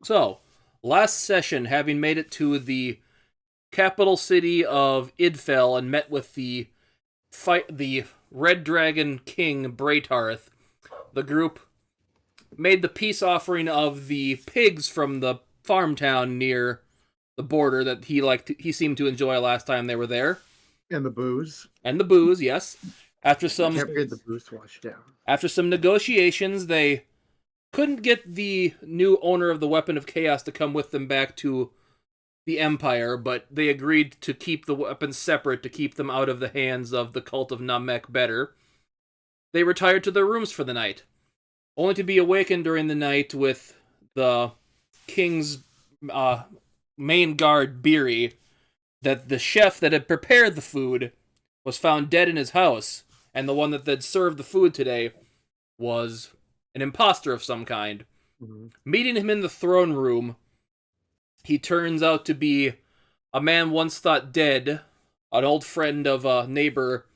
So, last session, having made it to the capital city of Idfell and met with the Red Dragon King Braytarth, the group made the peace offering of the pigs from the farm town near the border that he seemed to enjoy last time they were there. And the booze. And the booze, yes. After Can't forget the booze to wash down. After some negotiations, they couldn't get the new owner of the Weapon of Chaos to come with them back to the Empire, but they agreed to keep the weapons separate to keep them out of the hands of the cult of Namek better. They retired to their rooms for the night, only to be awakened during the night with the king's main guard, Beery, that the chef that had prepared the food was found dead in his house, and the one that had served the food today was an imposter of some kind. Mm-hmm. Meeting him in the throne room, he turns out to be a man once thought dead, an old friend of a neighbor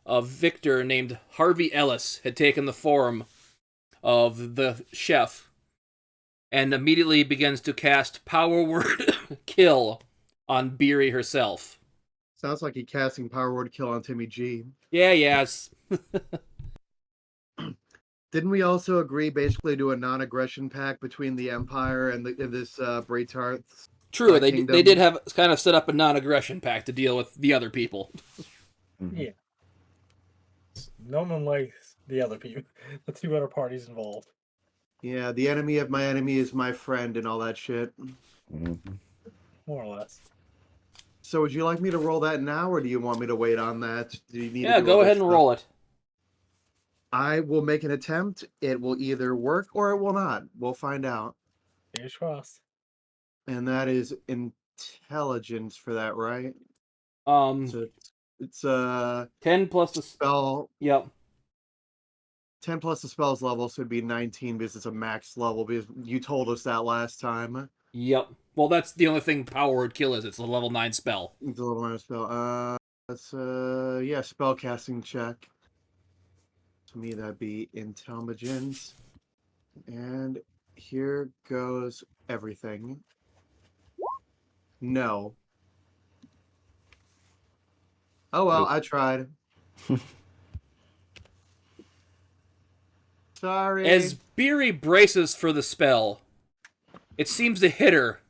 of Victor named Harvey Ellis had taken the form of the chef, and immediately begins to cast Power Word Kill on Beery herself. Sounds like he's casting Power Word Kill on Timmy G. Yes. Didn't we also agree basically to a non-aggression pact between the Empire and this Braytarth? True, they kingdom? they did have kind of set up a non-aggression pact to deal with the other people. Yeah. No one likes the other people. The two other parties involved. Yeah, the enemy of my enemy is my friend and all that shit. Mm-hmm. More or less. So would you like me to roll that now, or do you want me to wait on that? Do you need Yeah, go ahead and roll it. I will make an attempt. It will either work or it will not. We'll find out. Fingers crossed. And that is intelligence for that, right? So it's 10 plus the spell. Yep. 10 plus the spell's level, so it'd be 19 because it's a max level, because you told us that last time. Yep. Well, that's the only thing Power Word Kill is. It's a level 9 spell. It's a level 9 spell. That's yeah, spell casting check. To me, that'd be intelligence. And here goes everything. No. Oh well, I tried. Sorry. As Beery braces for the spell, it seems to hit her,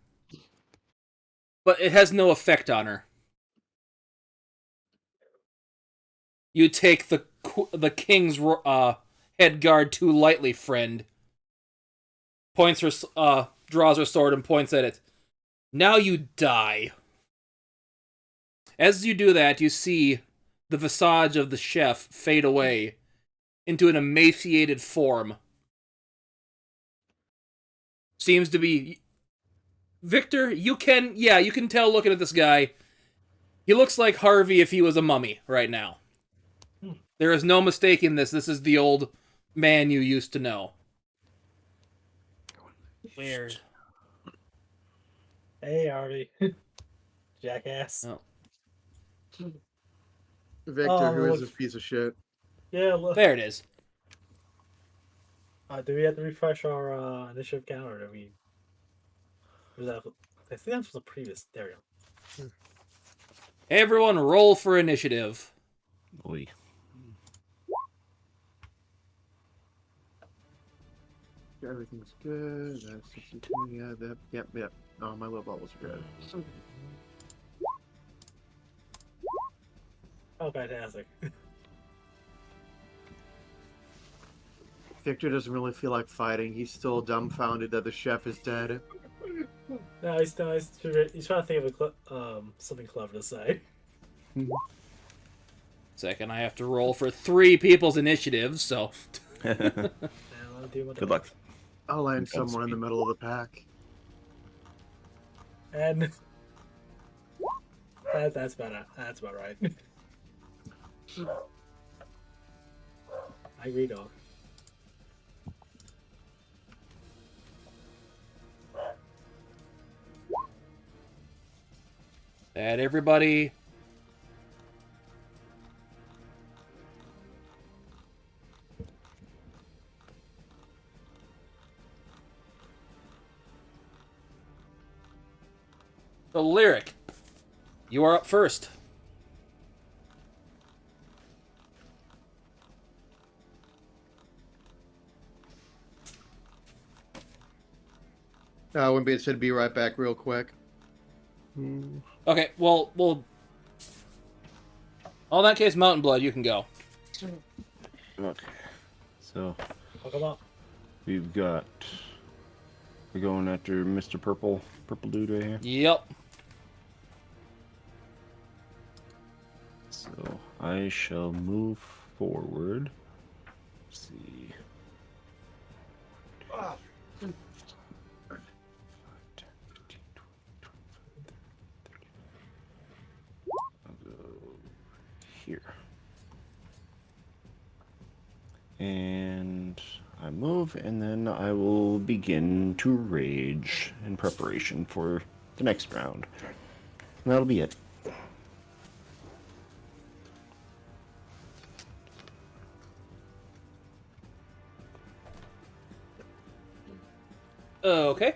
but it has no effect on her. You take the king's head guard too lightly, friend. Points her, draws her sword and points at it. Now you die. As you do that, you see the visage of the chef fade away into an emaciated form. Seems to be... Victor, you can tell looking at this guy. He looks like Harvey if he was a mummy right now. There is no mistaking this. This is the old man you used to know. Weird. Hey, Harvey. Jackass. Oh. Victor, who is this piece of shit? Yeah, look. There it is. Do we have to refresh our initiative count, or do we... I think that was the previous... There we go. Everyone roll for initiative. Oy. Everything's good. That's 62. Yeah, that. Yep. Oh, my little bubbles are good. Oh, fantastic. Victor doesn't really feel like fighting. He's still dumbfounded that the chef is dead. No, he's trying to think of something clever to say. Second, I have to roll for 3 people's initiatives, so... Good luck. I'll land somewhere in the middle of the pack. And that's about right. I agree, dog. That everybody... So, Lyric, you are up first. When it said be right back real quick. Okay, well, in that case, Mountain Blood, you can go. Okay. So I'll come up. we're going after Mr. Purple dude right here. Yep. So I shall move forward. Let's see. Ah. 10, 15, 20, 25, 30. I'll go here. And I move, and then I will begin to rage in preparation for the next round. And that'll be it. Okay.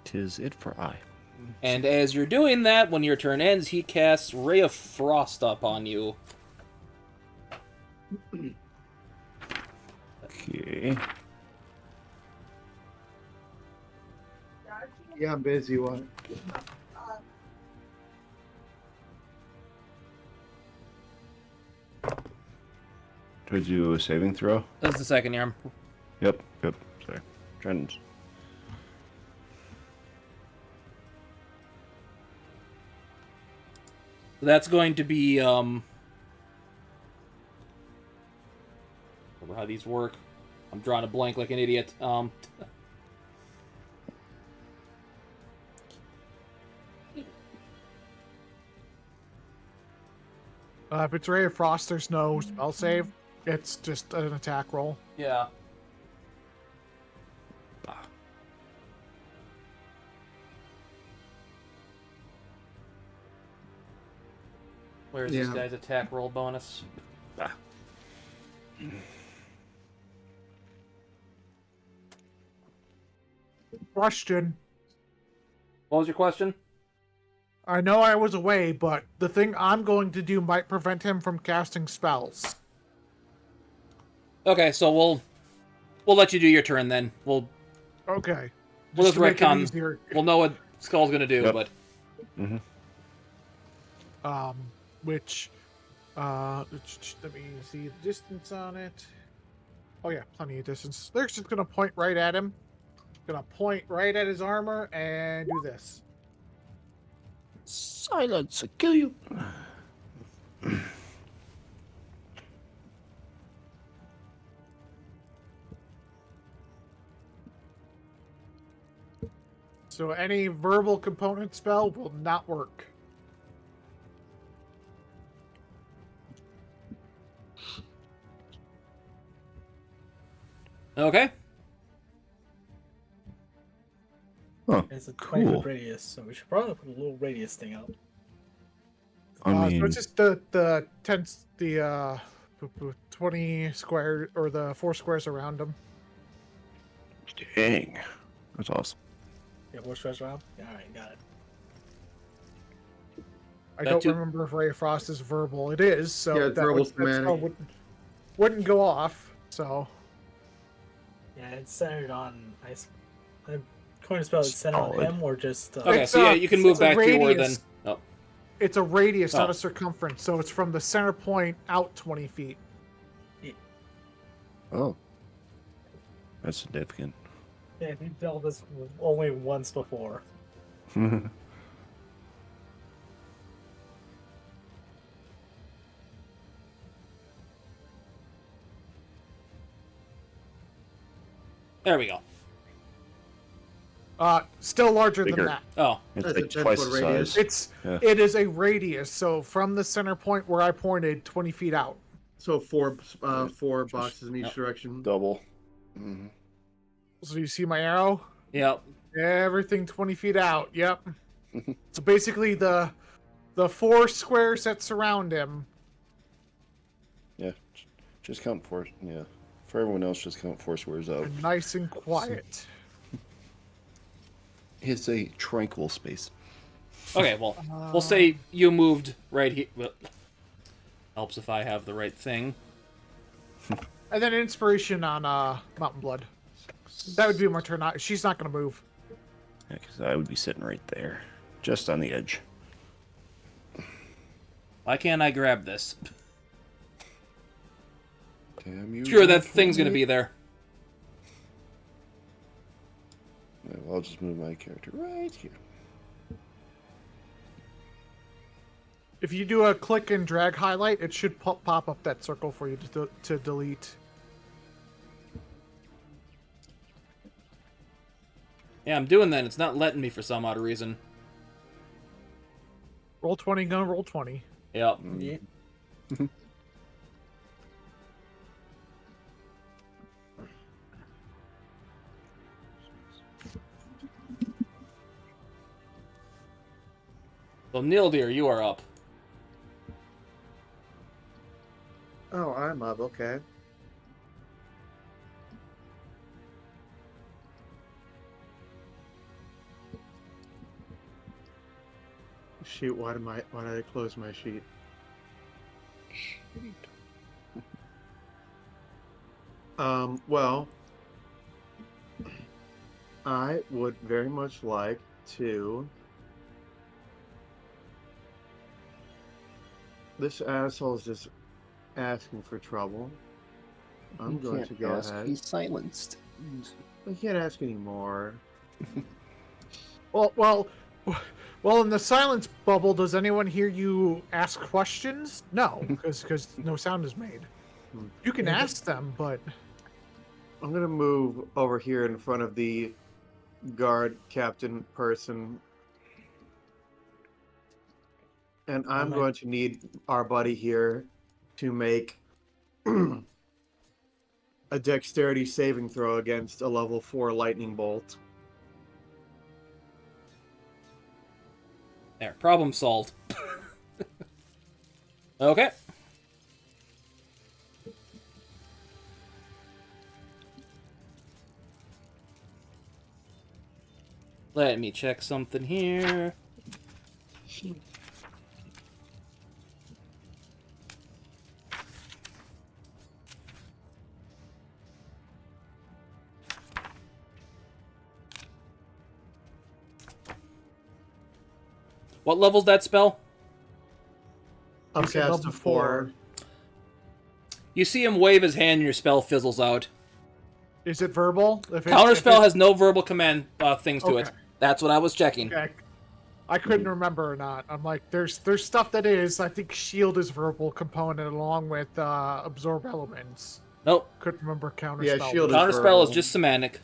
'Tis it for I. And as you're doing that, when your turn ends, he casts Ray of Frost up on you. Okay. Yeah, I'm busy. What? Do I do a saving throw? That's the second yarn. Yep. Sorry. Trying to... That's going to be, remember how these work. I'm drawing a blank like an idiot. If it's Ray of Frost, there's no spell save. It's just an attack roll. Yeah. Where's this Yeah. guy's attack roll bonus? Question. What was your question? I know I was away, but the thing I'm going to do might prevent him from casting spells. Okay, so we'll let you do your turn then. We'll Okay. just to make it retcon. easier. We'll know what Skull's gonna do, Yep. but Which, let me see the distance on it. Oh yeah, plenty of distance. They're just gonna point right at him. Gonna point right at his armor and do this. Silence! I kill you! So any verbal component spell will not work. okay. Huh. It's a Cool. 20-foot radius, so we should probably put a little radius thing out. I mean, So it's just the 20 square or the 4 squares around him. dang. That's awesome. Yeah, more stress around? Yeah, alright, got it. I That don't too- remember if Ray of Frost is verbal. It is, so Yeah, it's that verbal that spell schematic. wouldn't go off. So Yeah, it's centered on I'm going to spell it centered on Solid. him or just Okay, It's, so yeah, you can move it's a back to where then. radius. Oh, it's a radius, not Oh. a circumference. So it's from the center point out 20 feet. Oh. That's significant. yeah, we've dealt this only once before. there we go. Still larger Bigger. than that. Oh, It's That's a like 10 twice foot the radius. size. Yeah. It is a radius. So from the center point where I pointed, 20 feet out. So four boxes in each Yep. direction. Double. Mm-hmm. So you see my arrow? yeah. Everything 20 feet out. Yep. So basically the 4 squares that surround him. Yeah. Just count 4. Yeah. For everyone else, just count 4 squares out. Are nice and quiet. It's a tranquil space. Okay, well, we'll say you moved right here. Well, helps if I have the right thing. And then inspiration on Mountain Blood. That would be my turn. She's not going to move. Yeah, because I would be sitting right there, just on the edge. Why can't I grab this? Damn you. Sure, that thing's gonna be there. Well, I'll just move my character right here. If you do a click and drag highlight, it should pop up that circle for you to delete. Yeah, I'm doing that. It's not letting me for some odd reason. Roll 20, gonna roll 20. Yep. Yeah. So, Neil, dear, you are up. Oh, I'm up. Okay. Shoot! Why did I close my sheet? Well, I would very much like to. This asshole's just asking for trouble. I'm going to go ahead. He's silenced. I can't ask anymore. Well, in the silence bubble, does anyone hear you ask questions? No, because no sound is made. You can ask them, but I'm gonna move over here in front of the guard captain person. And I'm going to need our buddy here to make a dexterity saving throw against a level 4 lightning bolt. There, problem solved. Okay. Let me check something here. What level's that spell? Upcast level to 4. You see him wave his hand and your spell fizzles out. is it verbal? Counterspell has no verbal command things to it. Okay. That's what I was checking. Okay. I couldn't remember or not. I'm like, there's stuff that is. I think shield is verbal component along with absorb elements. Nope. Couldn't remember counterspell. Yeah, shield is Counterspell verbal. is just semantic.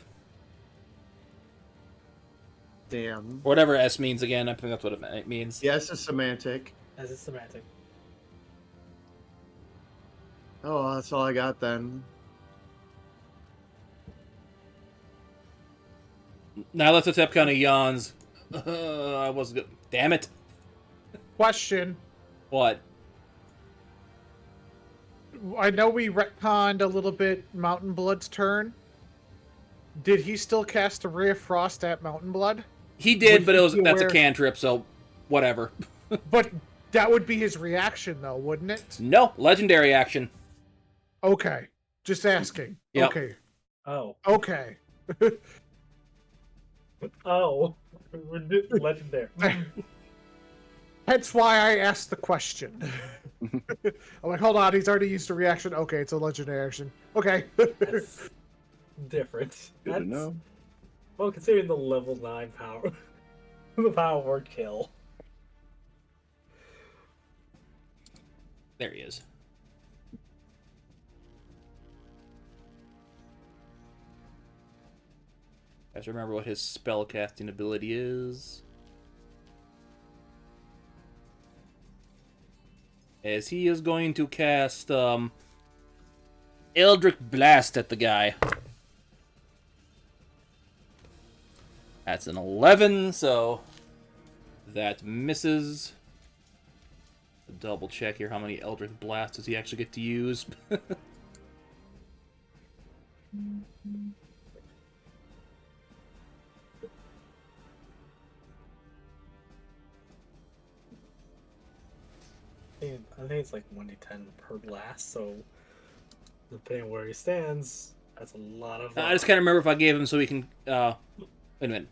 Damn. Whatever S means again, I think that's what it means. Yes, it's semantic. As a semantic. Oh, that's all I got then. Now that the Tep kind of yawns. I was good. Damn it. Question. What? I know we retconned a little bit Mountain Blood's turn. Did he still cast a Ray of Frost at Mountain Blood? He did, Would but he be that's a aware- cantrip, so whatever. But that would be his reaction, though, wouldn't it? No, legendary action. Okay. Just asking. Yep. Okay. Oh. Okay. Oh. Legendary. Hence why I asked the question. I'm like, hold on, he's already used a reaction. Okay, it's a legendary action. Okay. That's different. Good That's, to know. well, considering the level 9 power. The power word kill. There he is. Guys, remember what his spellcasting ability is. As he is going to cast Eldritch Blast at the guy. That's an 11, so that misses. Double check here how many Eldritch Blasts does he actually get to use. think it's like 1d10 per blast, so depending on where he stands, that's a lot of. I just can't remember if I gave him so he can. Wait a minute.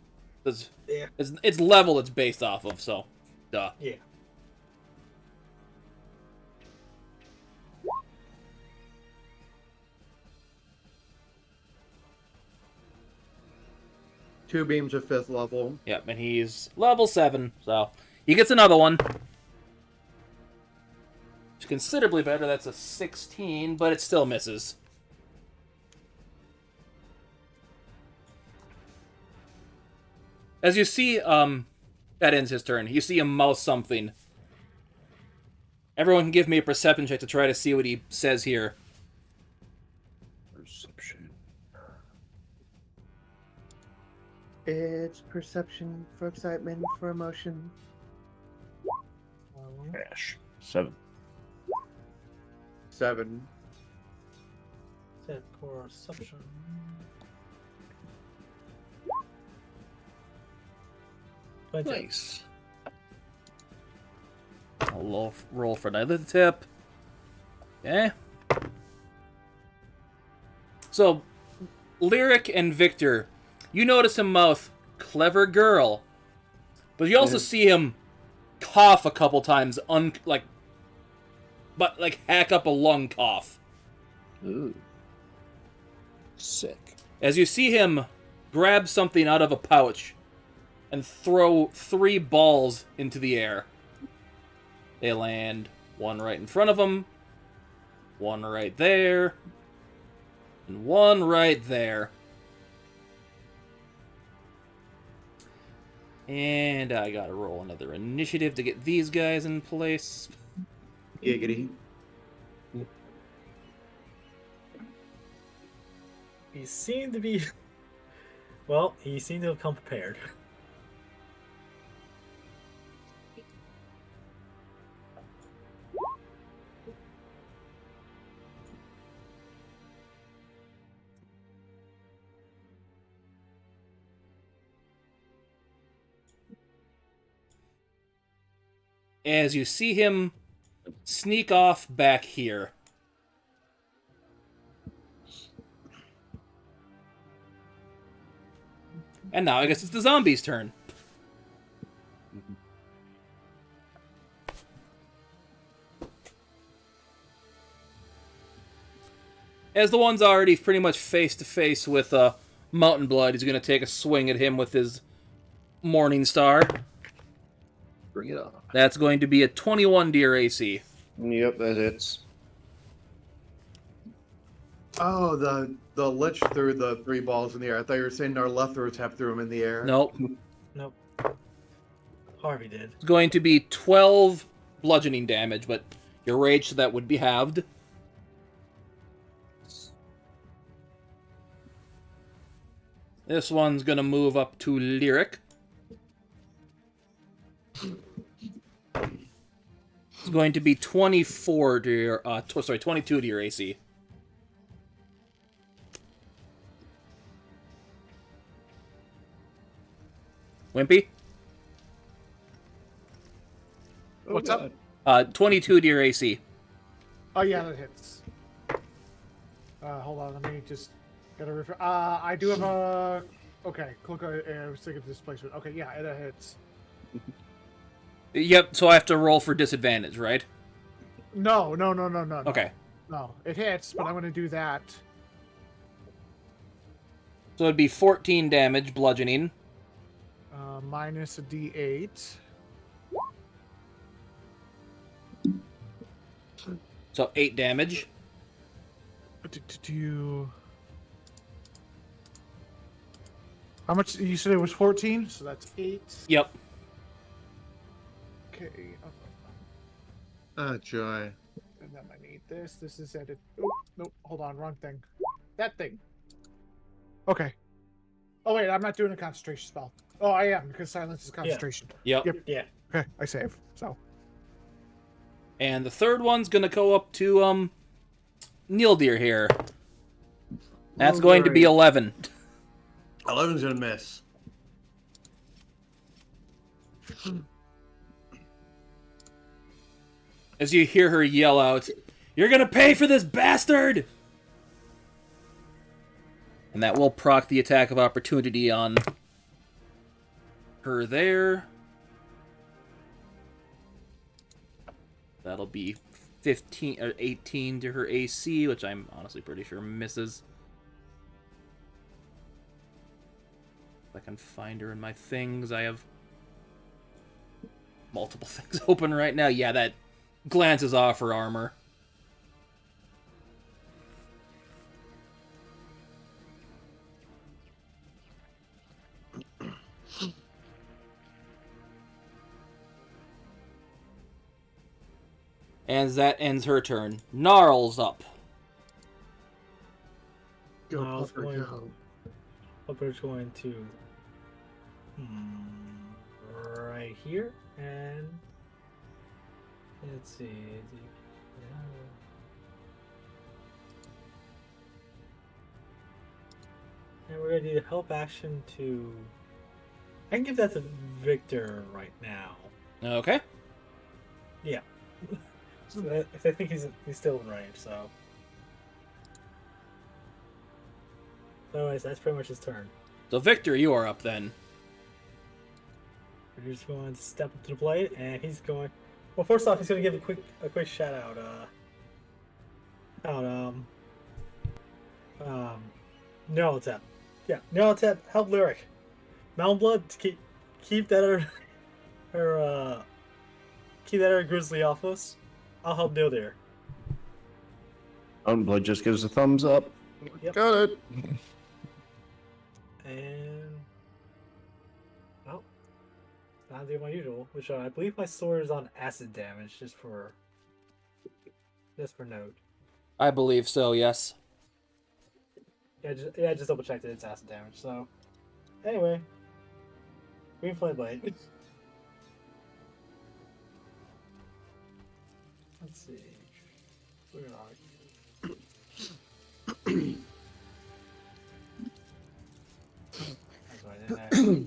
Yeah. It's level it's based off of, so. Duh. Yeah. Two beams of 5th level. Yep, and he's level 7, so he gets another one. It's considerably better. That's a 16, but it still misses. As you see, that ends his turn. You see him mouth something. Everyone can give me a perception check to try to see what he says here. Perception. It's perception for excitement, for emotion. Cash. 7. 7. Set perception. Nice. I'll roll for another tip. Okay. So, Lyric and Victor, you notice him mouth, "clever girl." But you also see him cough a couple times, hack up a lung cough. Ooh. Sick. As you see him grab something out of a pouch and throw 3 balls into the air. They land one right in front of him, one right there, and one right there. And I gotta roll another initiative to get these guys in place. Giggity. He seemed to be. Well, he seemed to have come prepared. As you see him sneak off back here. And now I guess it's the zombies' turn. As the one's already pretty much face to face with Mountain Blood, he's going to take a swing at him with his Morning Star. Bring it on. That's going to be a 21 to your AC. Yep, that hits. Oh, the lich threw the 3 balls in the air. I thought you were saying our left throw tap threw them in the air. Nope. Nope. Harvey did. It's going to be 12 bludgeoning damage, but your rage, so that would be halved. This one's going to move up to Lyric. It's going to be 24 to your, 22 to your AC. Wimpy? What's up? 22 to your AC. Oh yeah, that hits. Hold on, let me just gotta refer. I do have a. Okay, click. I was thinking of displacement. Okay, yeah, it hits. Yep, so I have to roll for disadvantage, right? No. Okay. No, it hits, but I'm gonna do that. So it'd be 14 damage, bludgeoning. Minus a D8. So 8 damage. How much? You said it was 14, so that's 8. Yep. Okay. Ah, joy. And then I need this. This is edit. Oh, nope. Hold on. Wrong thing. That thing. Okay. Oh, wait. I'm not doing a concentration spell. Oh, I am, because silence is concentration. Yep. Yeah. Okay. I save. So. And the third one's gonna go up to, Neil Deer here. That's going to be 11. 11's gonna miss. As you hear her yell out, "You're gonna pay for this, bastard!" And that will proc the attack of opportunity on her there. That'll be 15 or 18 to her AC, which I'm honestly pretty sure misses. If I can find her in my things, I have multiple things open right now. Yeah, that glances off her armor. And that ends her turn. Gnarls up. Go, Gnarls Puffer, going- go. Puffer's going to right here, and let's see. And we're gonna do the help action to. I can give that to Victor right now. Okay. Yeah. So I think he's still in range. So. Anyways, that's pretty much his turn. So Victor, you are up then. We're just going to step up to the plate, and he's going. Well, first off, he's going to give a quick shout out. Neurotep. Yeah, Neurotep, help Lyric. Mountain Blood, keep that grizzly off us. I'll help Neil there. Mountain Blood just gives a thumbs up. Yep. Got it. And well, not doing my usual, which I believe my sword is on acid damage, just for note. I believe so, yes. Yeah, just double checked that it's acid damage. So anyway, Green Flame Blade. Let's see. Where are you? That's why I didn't actually.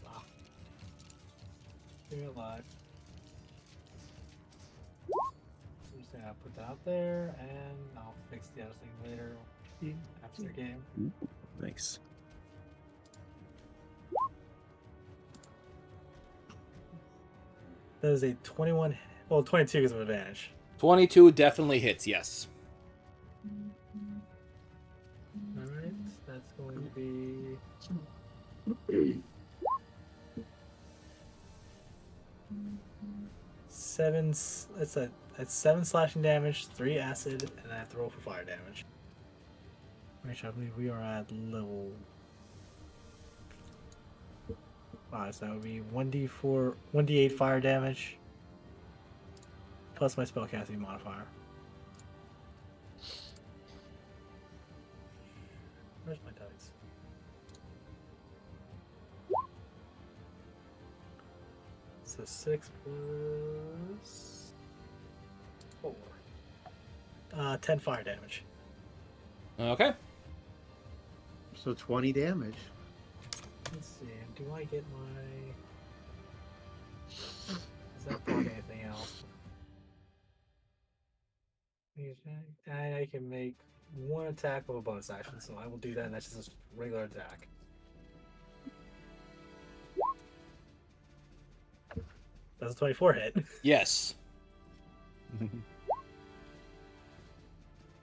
Well. Leave it alive. I'm just gonna put that out there, and I'll fix the other thing later after the game. Nice. That is a 21. Well, 22 gives him advantage. 22 definitely hits, yes. Alright, that's going to be. That's 7 slashing damage, 3 acid, and I have to roll for fire damage. Which I believe we are at level 5, so that would be 1d8 fire damage, plus my spellcasting modifier. Where's my dice? So 6 plus 4. 10 fire damage. Okay. So 20 damage. Let's see. Do I get my? Does that block anything else? I can make one attack of a bonus action, so I will do that. And that's just a regular attack. That's a 24 hit. Yes.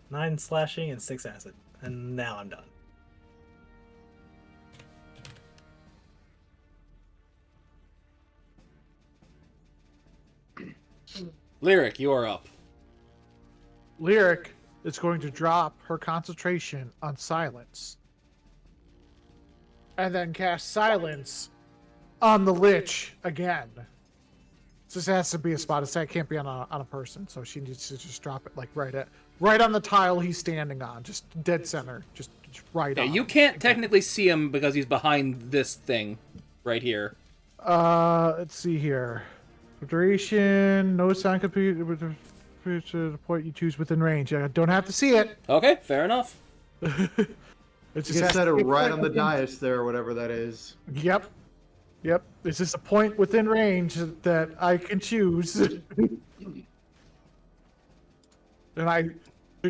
9 slashing and 6 acid, and now I'm done. Lyric, you are up. Lyric is going to drop her concentration on silence. And then cast silence on the Lich again. This has to be a spot attack, can't be on a person, so she needs to just drop it like right on the tile he's standing on, just dead center, just right Yeah, on. you can't technically see him because he's behind this thing right here. Let's see here. Duration, no sound complete to the point you choose within range. I don't have to see it. Okay, fair enough. It's Just set it right on the dais there, or whatever that is. Yep. Yep. Is this a point within range that I can choose? And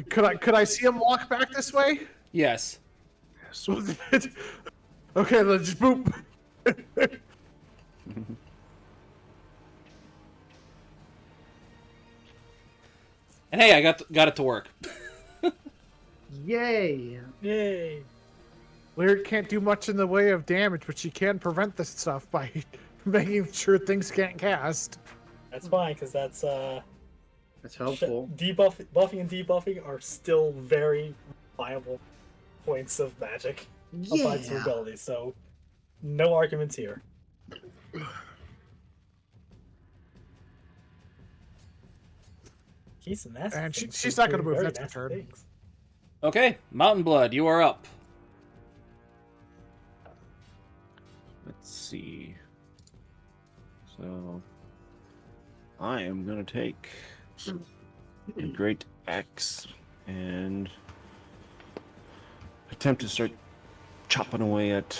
could I see him walk back this way? Yes. So, okay, let's just boop. And hey, I got it to work. Yay! Yay! Lyric can't do much in the way of damage, but she can prevent this stuff by making sure things can't cast. That's fine, because that's That's helpful. buffing and debuffing are still very viable points of magic applied to abilities, so no arguments here. He's a nasty And thing. she's not going to doing move. very That's her nasty turn. things. Okay, Mountain Blood, you are up. Let's see. So, I am gonna take a great axe and attempt to start chopping away at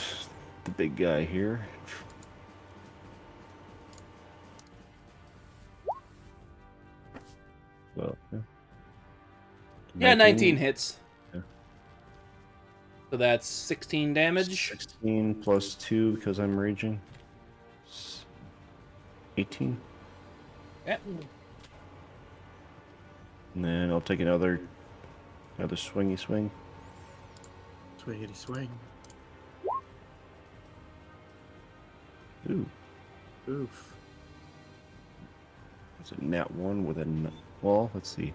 the big guy here. Well, Yeah, 19 hits. Yeah. So that's 16 damage. 16 plus 2 because I'm raging. 18. Yeah. And then I'll take another swingy swing. Swingity swing. Ooh, Oof. it's a nat 1 with a... Well, let's see.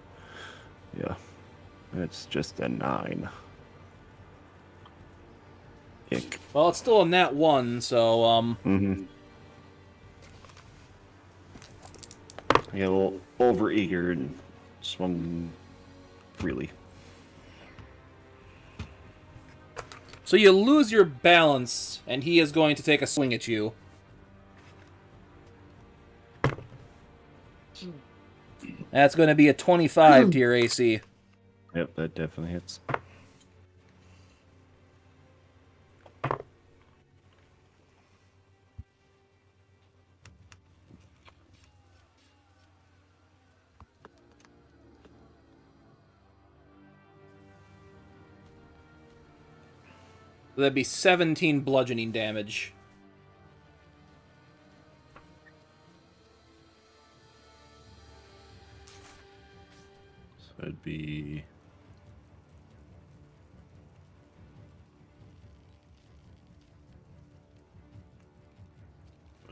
Yeah. It's just a 9. Ick. Well, it's still a nat 1, so, Mm-hmm. I got a little over-eager and swung freely. So you lose your balance, and he is going to take a swing at you. That's going to be a 25 to your AC. Yep, that definitely hits. So that'd be 17 bludgeoning damage. So it'd be...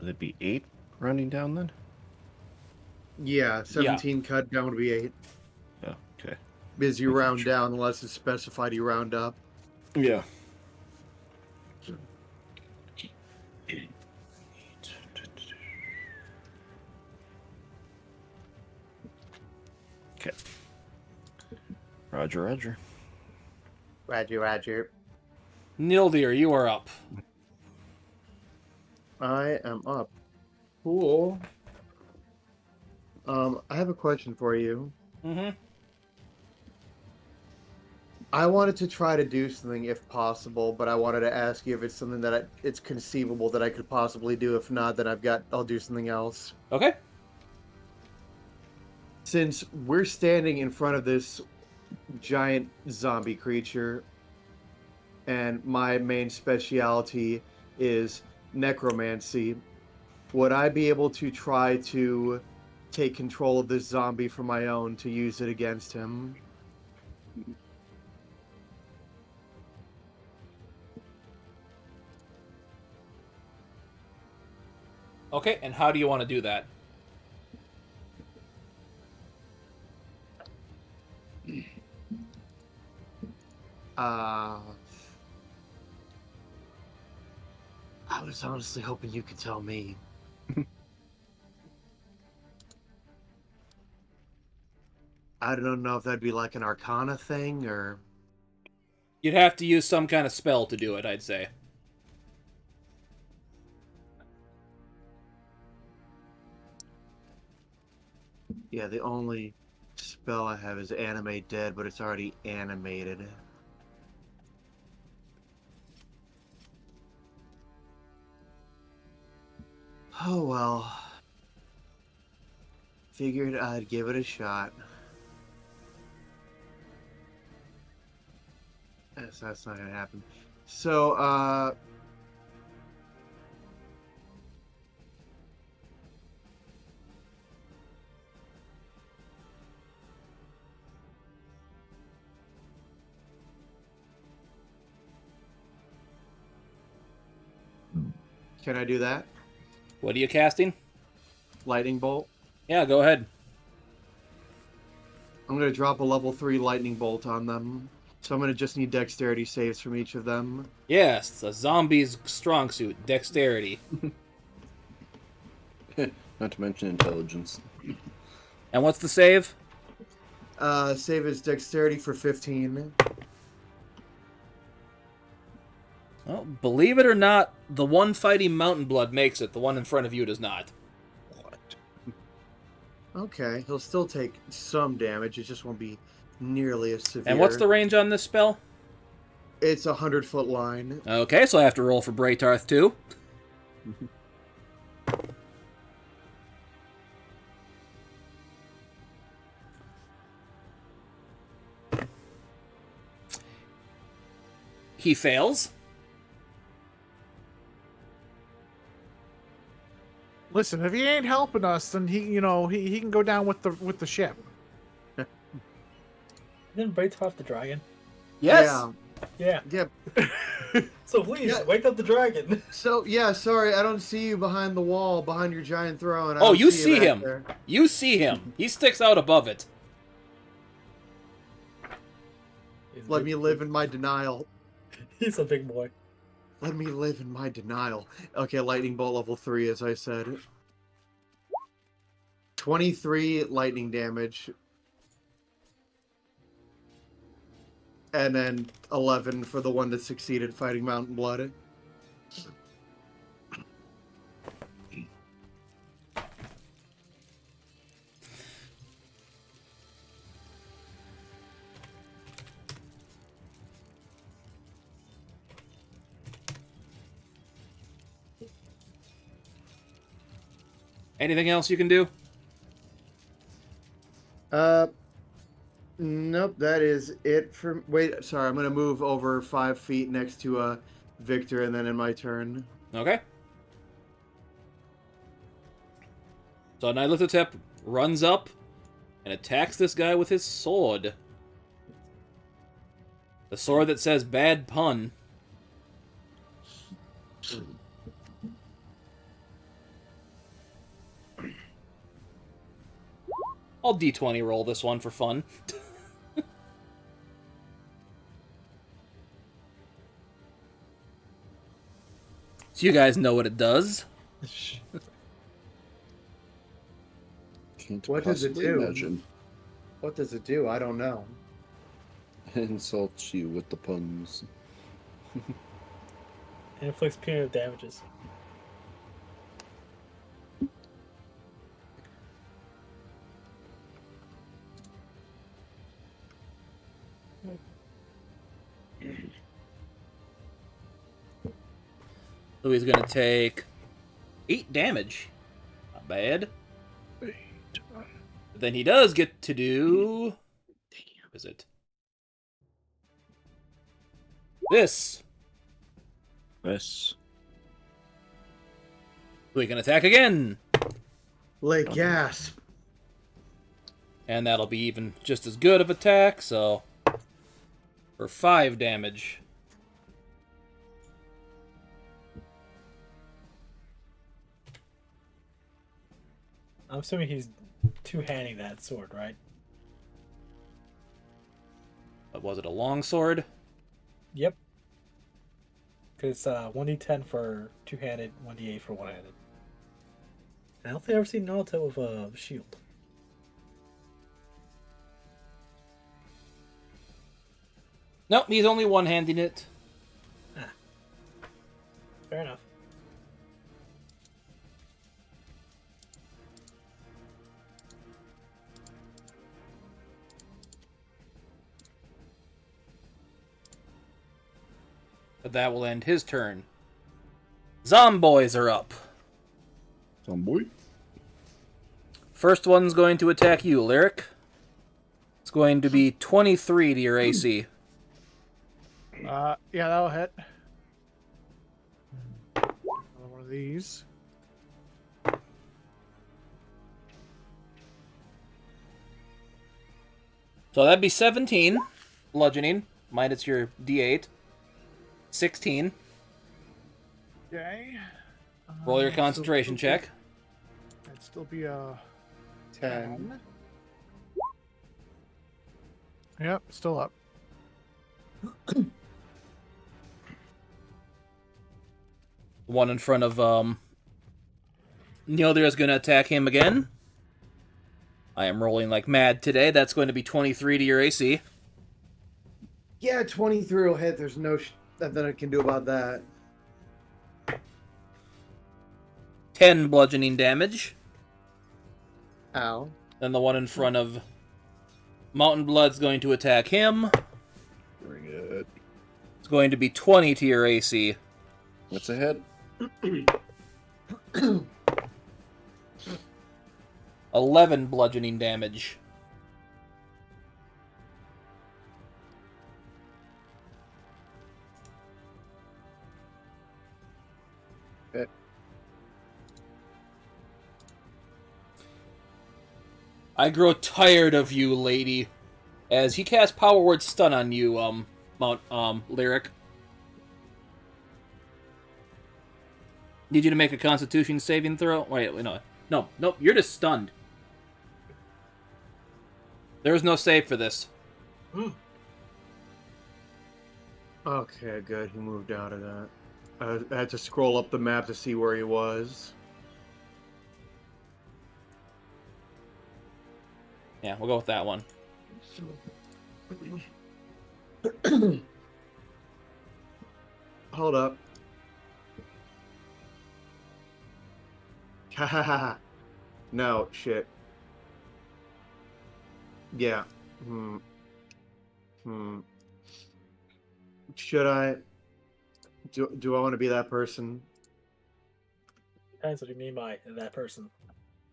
Would it be 8 rounding down then? Yeah, 17 cut down would be 8. Yeah, okay. Because you Making round sure. down unless it's specified you round up. Yeah. Okay. Roger, roger. Roger. Nildir, you are up. I am up. Cool. I have a question for you. Mm-hmm. I wanted to try to do something if possible, but I wanted to ask you if it's something that it's conceivable that I could possibly do. If not, then I'll do something else. Okay. Since we're standing in front of this giant zombie creature, and my main specialty is necromancy, would I be able to try to take control of this zombie for my own to use it against him? Okay, and how do you want to do that? I was honestly hoping you could tell me. I don't know if that'd be like an Arcana thing, or... You'd have to use some kind of spell to do it, I'd say. Yeah, the only spell I have is Animate Dead, but it's already animated. Oh well. Figured I'd give it a shot. That's not gonna happen. So, can I do that? What are you casting? Lightning bolt. Yeah, go ahead. I'm gonna drop a level 3 lightning bolt on them. So I'm gonna just need dexterity saves from each of them. Yes, a zombie's strong suit, dexterity. Not to mention intelligence. And what's the save? Save is dexterity for 15. Well, believe it or not, the one fighting Mountain Blood makes it. The one in front of you does not. What? Okay, he'll still take some damage. It just won't be nearly as severe. And what's the range on this spell? It's a 100-foot line. Okay, so I have to roll for Braytarth too. He fails. Listen, if he ain't helping us, then he can go down with the ship. Didn't Braytarth the dragon? Yes. Yeah. Yeah. So please, Yeah. wake up the dragon. So, yeah, sorry, I don't see you behind the wall, behind your giant throne. I Oh, don't you see see back him. there. You see him. He sticks out above it. Let me live in my denial. He's a big boy. Let me live in my denial. Okay, lightning bolt level 3, as I said. 23 lightning damage. And then 11 for the one that succeeded fighting Mountain Blood. Anything else you can do? Nope, that is it for... Wait, sorry, I'm going to move over 5 feet next to Victor, and then in my turn. Okay. So Nyarlathotep runs up and attacks this guy with his sword. The sword that says bad pun. I'll D20 roll this one for fun. So you guys know what it does. Can't What does it possibly do? imagine. What does it do? I don't know. Insults you with the puns. And inflicts punitive damages. So he's going to take 8 damage. Not bad. But then he does get to do... What is it? This. Yes. So he can attack again. Like, gasp. And that'll be even just as good of attack, so... For 5 damage. I'm assuming he's two-handing that sword, right? What was it, a long sword? Yep. Because it's 1d10 for two-handed, 1d8 for one-handed. I don't think I've ever seen Naruto with a shield. Nope, he's only one-handing it. Fair enough. But that will end his turn. Zomboys are up. Tomboy. First one's going to attack you, Lyric. It's going to be 23 to your AC. Yeah, that'll hit. Another one of these. So that'd be 17 bludgeoning, minus your D8. 16. Okay. Roll your So concentration check. It'd still be a 10. Yep, still up. One in front of Neildir is going to attack him again. I am rolling like mad today. That's going to be 23 to your AC. Yeah, 23 will hit. There's no nothing I can do about that. 10 bludgeoning damage. Ow. Then the one in front of Mountain Blood's going to attack him. Very good. It's going to be 20 to your AC. What's ahead? 11 bludgeoning damage. Okay. I grow tired of you, lady. As he casts Power Word Stun on you, Lyric. Need you to make a Constitution saving throw. Wait, no, you're just stunned. There is no save for this. Okay, good. He moved out of that. I had to scroll up the map to see where he was. Yeah, we'll go with that one. Hold up. Ha ha ha. No, shit. Yeah. Should I? Do I want to be that person? Depends what you mean by that person.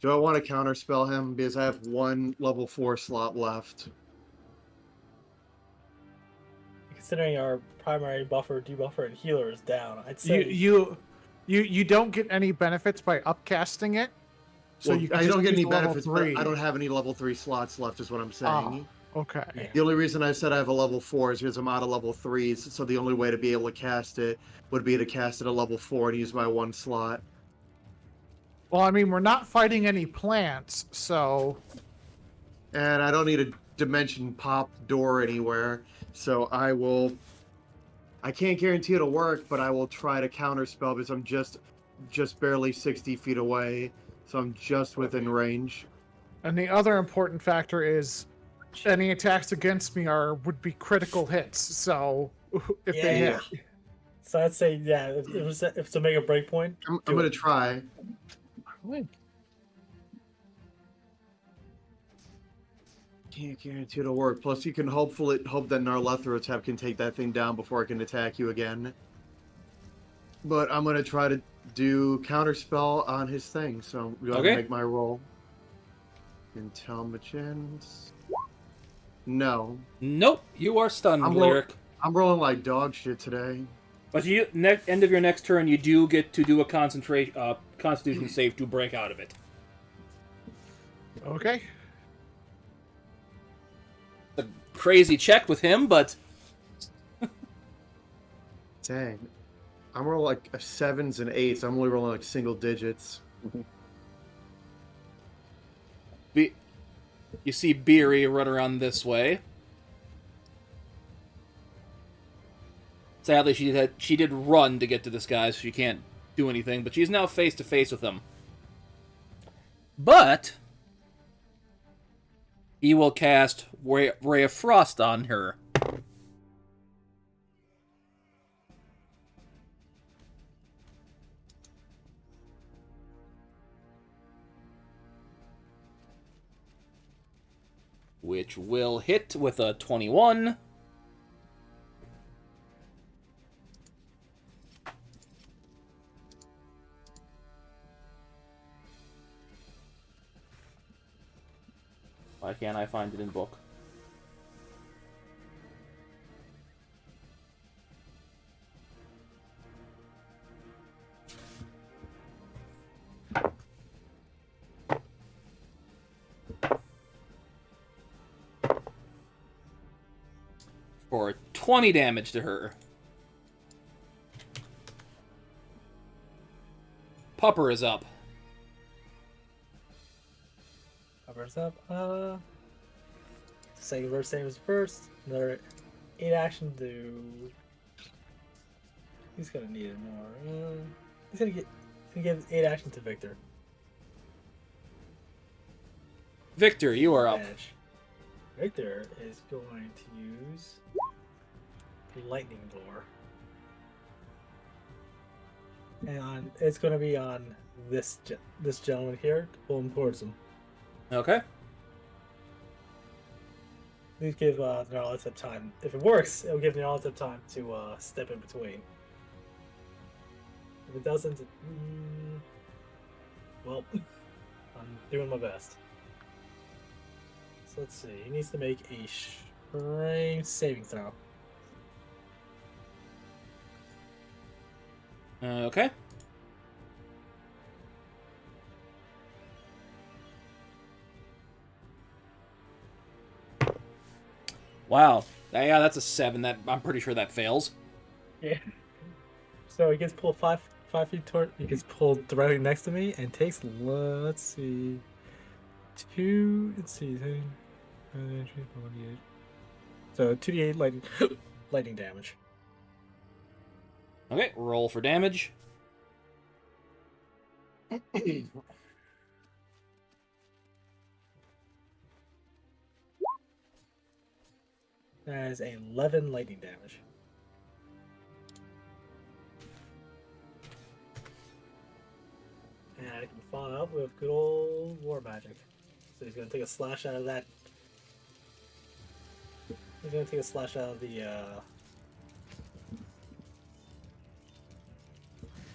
Do I want to counterspell him? Because I have one level 4 slot left. Considering our primary buffer, debuffer, and healer is down, I'd say You don't get any benefits by upcasting it. So Well, you can I don't just get use any the level benefits, but 3. I don't have any level 3 slots left, is what I'm saying. Okay. Yeah. The only reason I said I have a level 4 is because I'm out of level 3s, so the only way to be able to cast it would be to cast it at level 4 and use my one slot. Well, I mean, we're not fighting any plants, so And I don't need a dimension pop door anywhere, so I can't guarantee it'll work, but I will try to counterspell because I'm just barely 60 feet away, so I'm just within range. And the other important factor is any attacks against me would be critical hits. So if they hit, So I'd say, yeah, if it's to make a break point, I'm gonna try. Can't guarantee it'll work. Plus, you can hope that Narlethrotep can take that thing down before it can attack you again. But I'm gonna try to do counterspell on his thing. So I'm going to make my roll. Intelligence. No. Nope, you are stunned, Lyric. I'm rolling like dog shit today. But end of your next turn, you do get to do a Constitution save to break out of it. okay. A crazy check with him, but Dang. I'm rolling like 7s and 8s. I'm only rolling like single digits. you see Beery run around this way. Sadly, she did run to get to this guy, so she can't do anything, but she's now face to face with him. But he will cast Ray of Frost on her. Which will hit with a 21. Why can't I find it in book? For 20 damage to her. Pupper is up. Covers up. Second verse, same as first. Another 8 action to. He's gonna need it more. He's gonna give 8 action to Victor. Victor, you are up. Advantage. Victor is going to use Lightning Lure. And it's going to be on this gentleman here to pull him towards him. Okay. Please give Nyarlathotep time. If it works, it'll give Nyarlathotep time to step in between. If it doesn't, well, I'm doing my best. So let's see. He needs to make a strength saving throw. Okay. Wow. Yeah, that's a 7. That I'm pretty sure that fails. Yeah. So he gets pulled 5 feet toward. He gets pulled directly next to me and takes. Let's see. 2. Let's see. So 2d8 lightning damage. Okay, roll for damage. That is 11 lightning damage. And I can follow up with good old war magic. So he's gonna take a slash out of that. He's gonna take a slash out of the.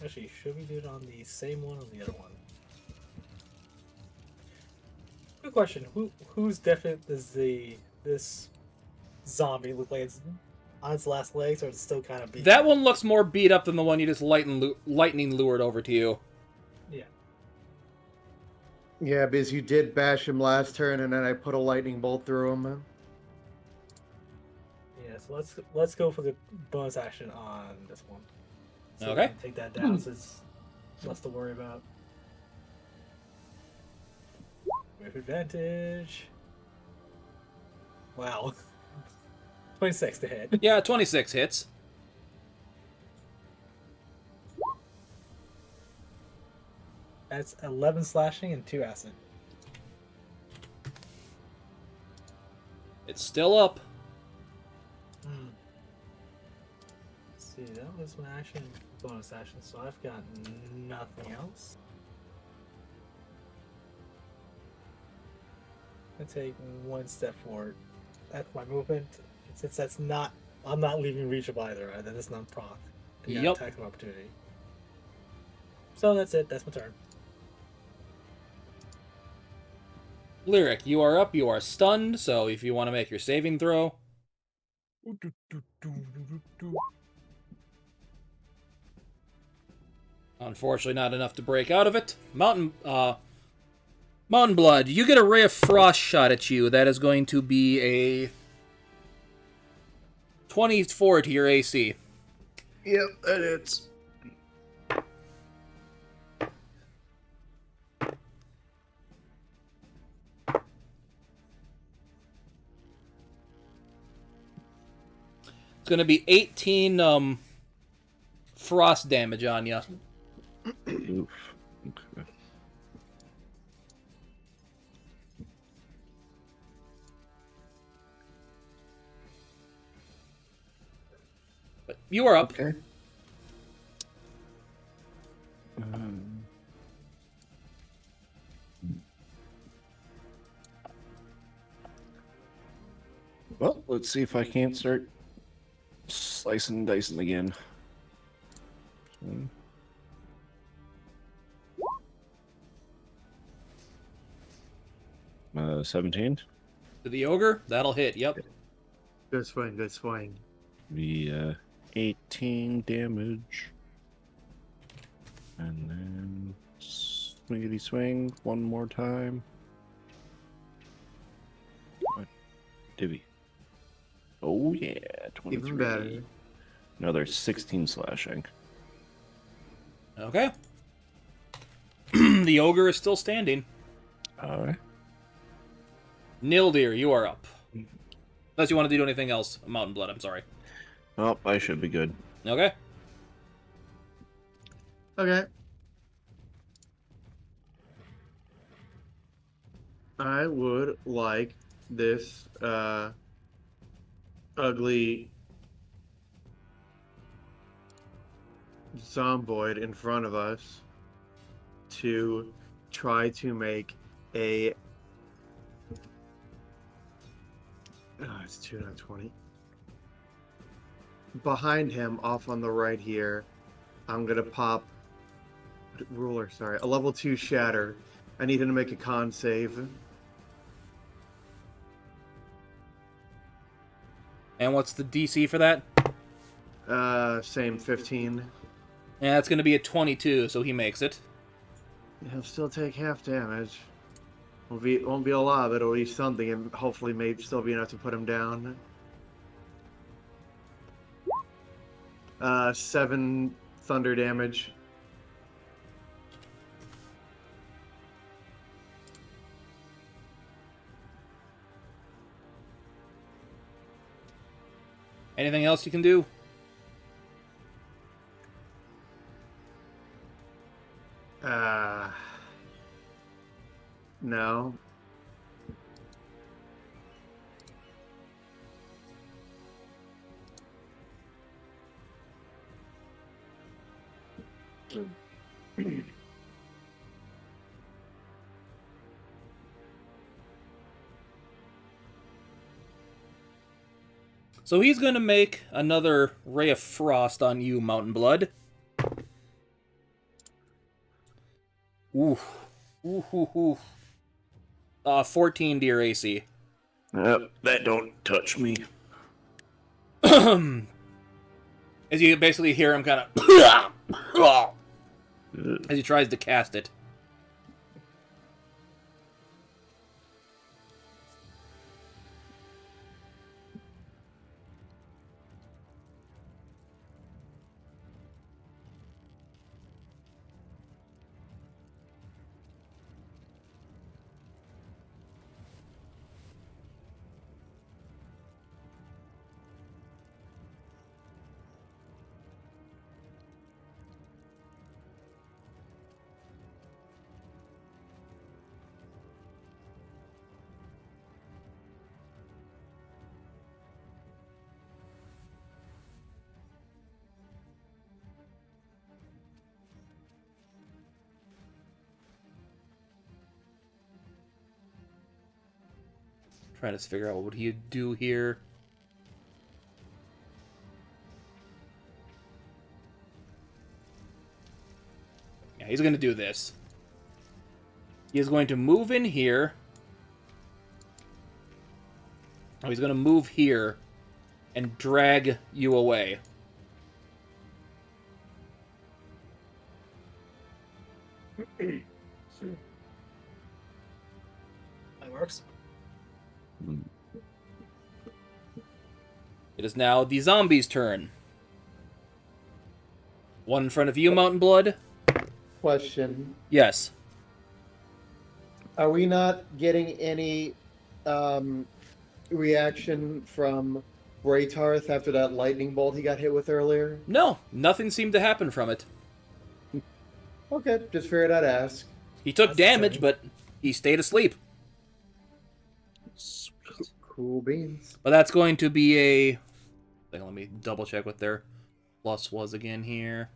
Actually, should we do it on the same one or the other one? Good question. Whose definite does this zombie look like? It's on its last legs, or it's still kind of beat? That one looks more beat up than the one you just lightning lured over to you. Yeah. Yeah, because you did bash him last turn, and then I put a lightning bolt through him. Yeah. So let's go for the bonus action on this one. So Okay. we can take that down, so it's less to worry about. With advantage. Wow. 26 to hit. Yeah, 26 hits. That's 11 slashing and 2 acid. It's still up. Let's see, that was my action, bonus action, so I've got nothing else. I take 1 step forward. That's my movement. Since that's not, I'm not leaving reach of either. That is not proc. Yep. Attack of opportunity. So that's it. That's my turn. Lyric, you are up. You are stunned. So if you want to make your saving throw. Unfortunately, not enough to break out of it. Mountain Blood, you get a ray of frost shot at you. That is going to be a 24 to your AC. Yep, that hits. It's going to be 18 frost damage on you. Oof. Okay. But you are up. Okay. Well, let's see if I can't start slicing and dicing again. 17. To the ogre, that'll hit. Yep. Good swing, good swing. The 18 damage. And then swingity swing one more time. What? Divvy. Oh yeah, 23. Even better. Another 16 slashing. Okay. The ogre is still standing. Alright. Nildir, you are up. Unless you want to do anything else. Mountain Blood, I'm sorry. Oh, I should be good. Okay. Okay. I would like this ugly zomboid in front of us to try to make a it's 2 not 20. Behind him, off on the right here, I'm gonna pop ruler, sorry, a level 2 shatter. I need him to make a con save. And what's the DC for that? Same 15. Yeah, that's going to be a 22, so he makes it. He'll still take half damage. Won't be a lot, but it'll be something, and hopefully may still be enough to put him down. 7 thunder damage. Anything else you can do? No. So he's going to make another Ray of Frost on you, Mountain Blood. Ooh. Ooh, ooh, ooh. 14 to your AC. That don't touch me. As you basically hear him kind of... as he tries to cast it. Trying to figure out what would he do here. Yeah, he's going to do this. He is going to move in here. Oh, he's going to move here and drag you away. That works. It is now the zombie's turn. One in front of you, Mountain Blood. Question. Yes. Are we not getting any reaction from Braytarth after that lightning bolt he got hit with earlier? No, nothing seemed to happen from it. Okay, just figured I'd ask. He took That's damage, funny. but he stayed asleep. Cool beans. But that's going to be a... Let me double check what their plus was again here.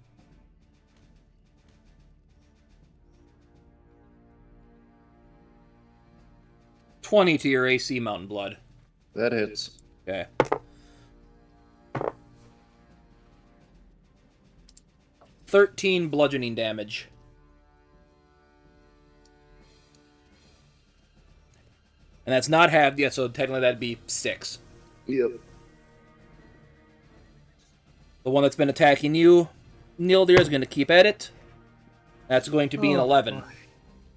$20 to your AC, Mountain Blood. That hits. Okay. $13 bludgeoning damage. And that's not halved yet, so technically that'd be 6. Yep. The one that's been attacking you, Nildir, is going to keep at it. That's going to be an 11. boy.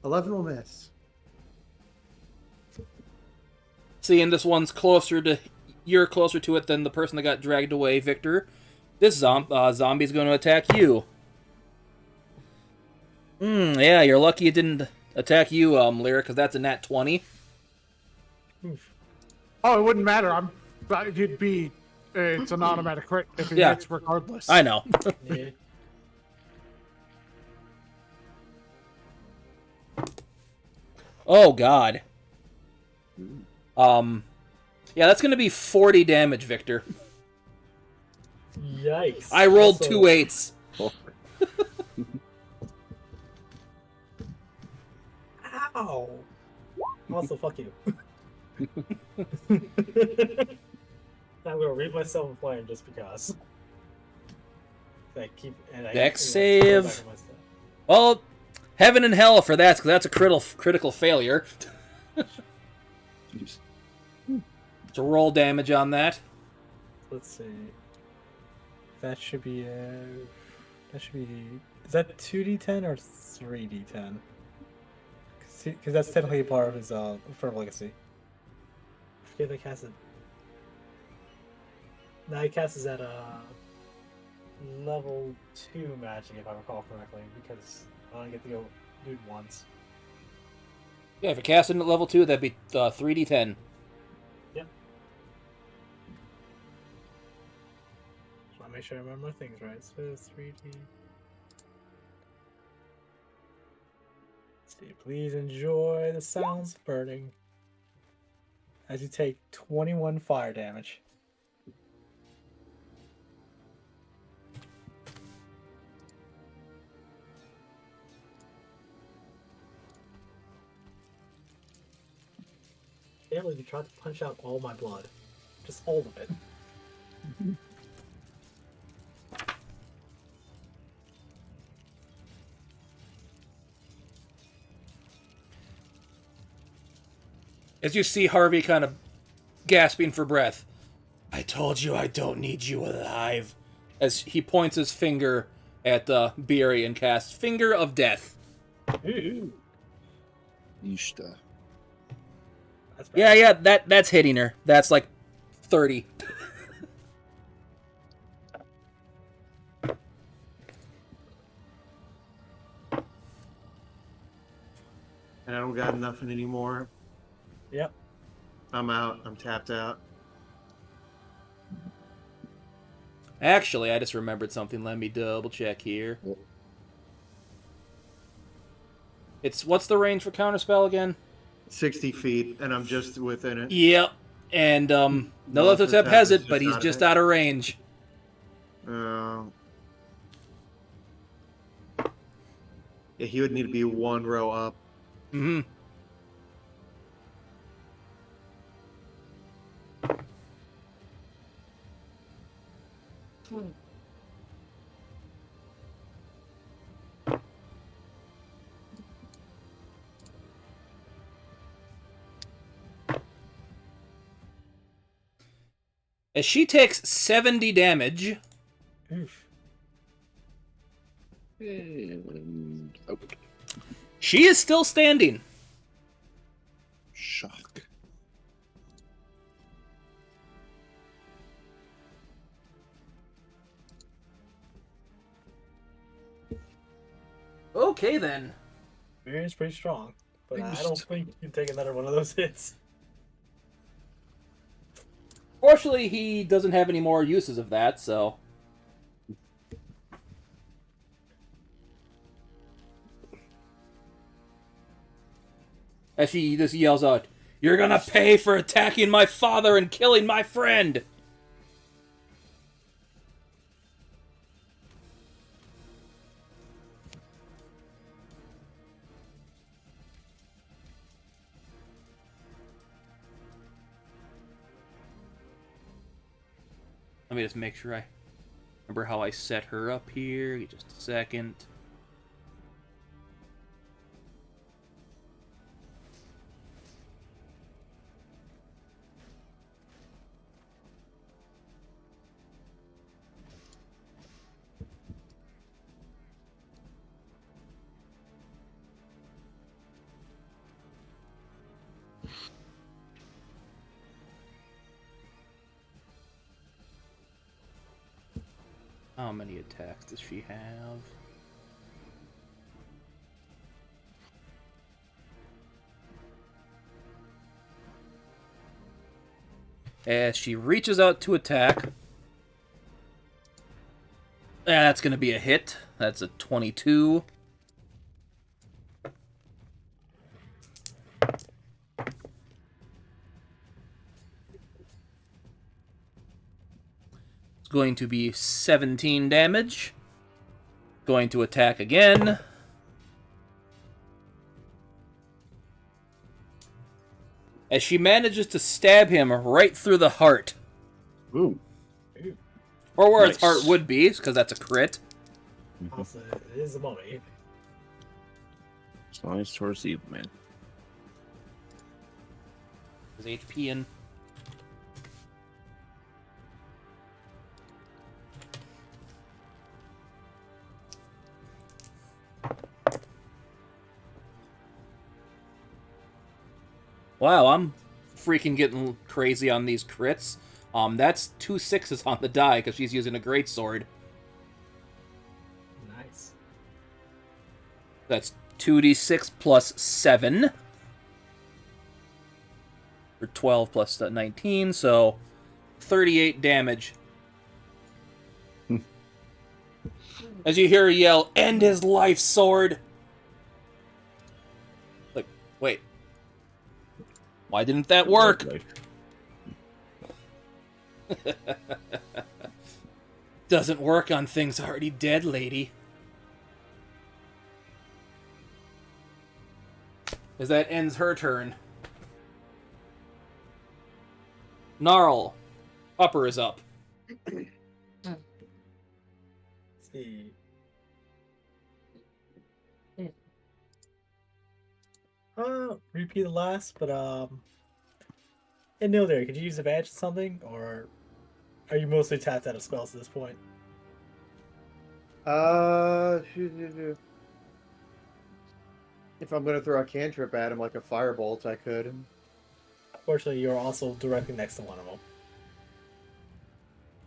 11 will miss. Seeing this one's closer to... You're closer to it than the person that got dragged away, Victor. This zombie's going to attack you. Yeah, you're lucky it didn't attack you, Lyra, because that's a nat 20. Oh, it wouldn't matter. It'd be. It's an automatic crit if it hits regardless. I know. Yeah. Oh, God. Yeah, that's going to be 40 damage, Victor. Yikes. I rolled Also- 2 8s. Ow. Also, fuck you. I'm gonna read myself in flame just because. Dex save. Well, heaven and hell for that, because that's a critical failure. Jeez. To roll damage on that. Let's see. That should be Is that 2d10 or 3d10? Because that's technically a part of his Firm Legacy. I forget they cast it. Now he casts it at level 2 magic, if I recall correctly, because I only get to go do it once. Yeah, if you're casting at level 2, that'd be 3d10. Yep. Just want to make sure I remember my things right. So 3d. See, please enjoy the sounds of burning as you take 21 fire damage. I can't believe you tried to punch out all my blood. Just all of it. As you see Harvey kind of gasping for breath. I told you I don't need you alive. As he points his finger at Beery and casts Finger of Death. Ooh. Ishta. That's bad. Yeah, that's hitting her. That's like 30. And I don't got nothing anymore. Yep. I'm out. I'm tapped out. Actually, I just remembered something. Let me double check here. Yep. What's the range for counterspell again? 60 feet, and I'm just within it. Yep. And Nilototep has it, but he's just out of range. Yeah, he would need to be one row up. Mm-hmm. As she takes 70 damage, Oof. And she is still standing. shock. Okay, then. Miriam's pretty strong, but I don't think you can take another one of those hits. Fortunately, he doesn't have any more uses of that, so... As she just yells out, "You're gonna pay for attacking my father and killing my friend!" Let me just make sure I remember how I set her up here. Just a second. How many attacks does she have? As she reaches out to attack. That's going to be a hit. That's a 22. It's going to be 17 damage. Going to attack again. As she manages to stab him right through the heart. Ooh. Or where its Nice. heart would be, because that's a crit. Also, it is a mummy. As long as towards the evil man. His HP in. Wow, I'm freaking getting crazy on these crits. That's 2 6s on the die because she's using a greatsword. Nice. That's 2d6 plus 7. Or 12 plus 19, so 38 damage. As you hear her yell, "End his life, sword!" Like, wait. Why didn't that work? Doesn't work on things already dead, lady. As that ends her turn. Gnarl. Upper is up. Let's see. Repeat the last, but and no there, could you use advantage or something? Or are you mostly tapped out of spells at this point? If I'm gonna throw a cantrip at him like a firebolt, I could. Fortunately, you're also directly next to one of them.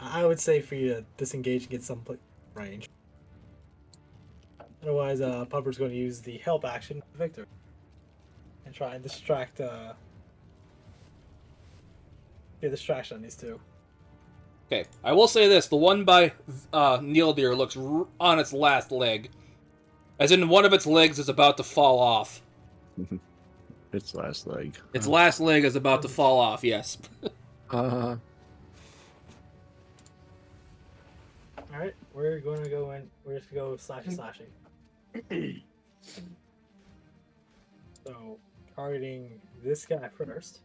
I would say for you to disengage and get some range. Otherwise, Pupper's going to use the help action, Victor, and try and distract. Get distraction on these two. Okay, I will say this: the one by Neil Deer looks on its last leg, as in one of its legs is about to fall off. Its last leg. Its last leg is about to fall off. Yes. All right, we're going to go in. We're just going to go slashing. So, targeting this guy first.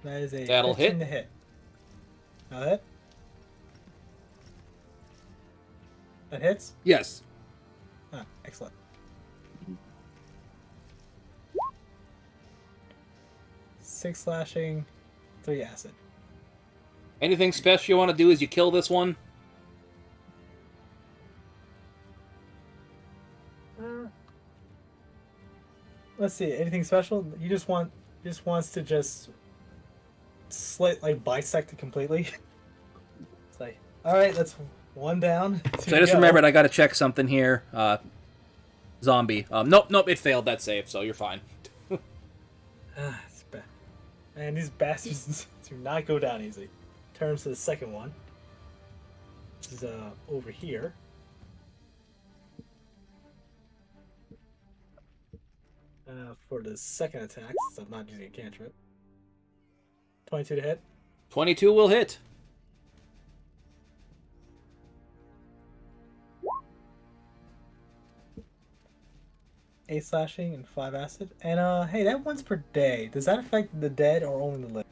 That is a That'll 15 hit. to hit. Now hit. That hits? Yes. Ah, excellent. Six slashing, 3 acid. Anything special you want to do as you kill this one? Let's see. Anything special? You just wants to just slit, like, bisect it completely. It's like, all right, that's one down. So I just remembered I got to check something here. Zombie. Nope, it failed that save, so you're fine. It's bad. And these bastards do not go down easy. Turns to the second one, which is over here. For the second attack, since I'm not using a cantrip. 22 to hit. 22 will hit. Eight slashing and 5 acid. And hey, that one's per day. Does that affect the dead or only the living?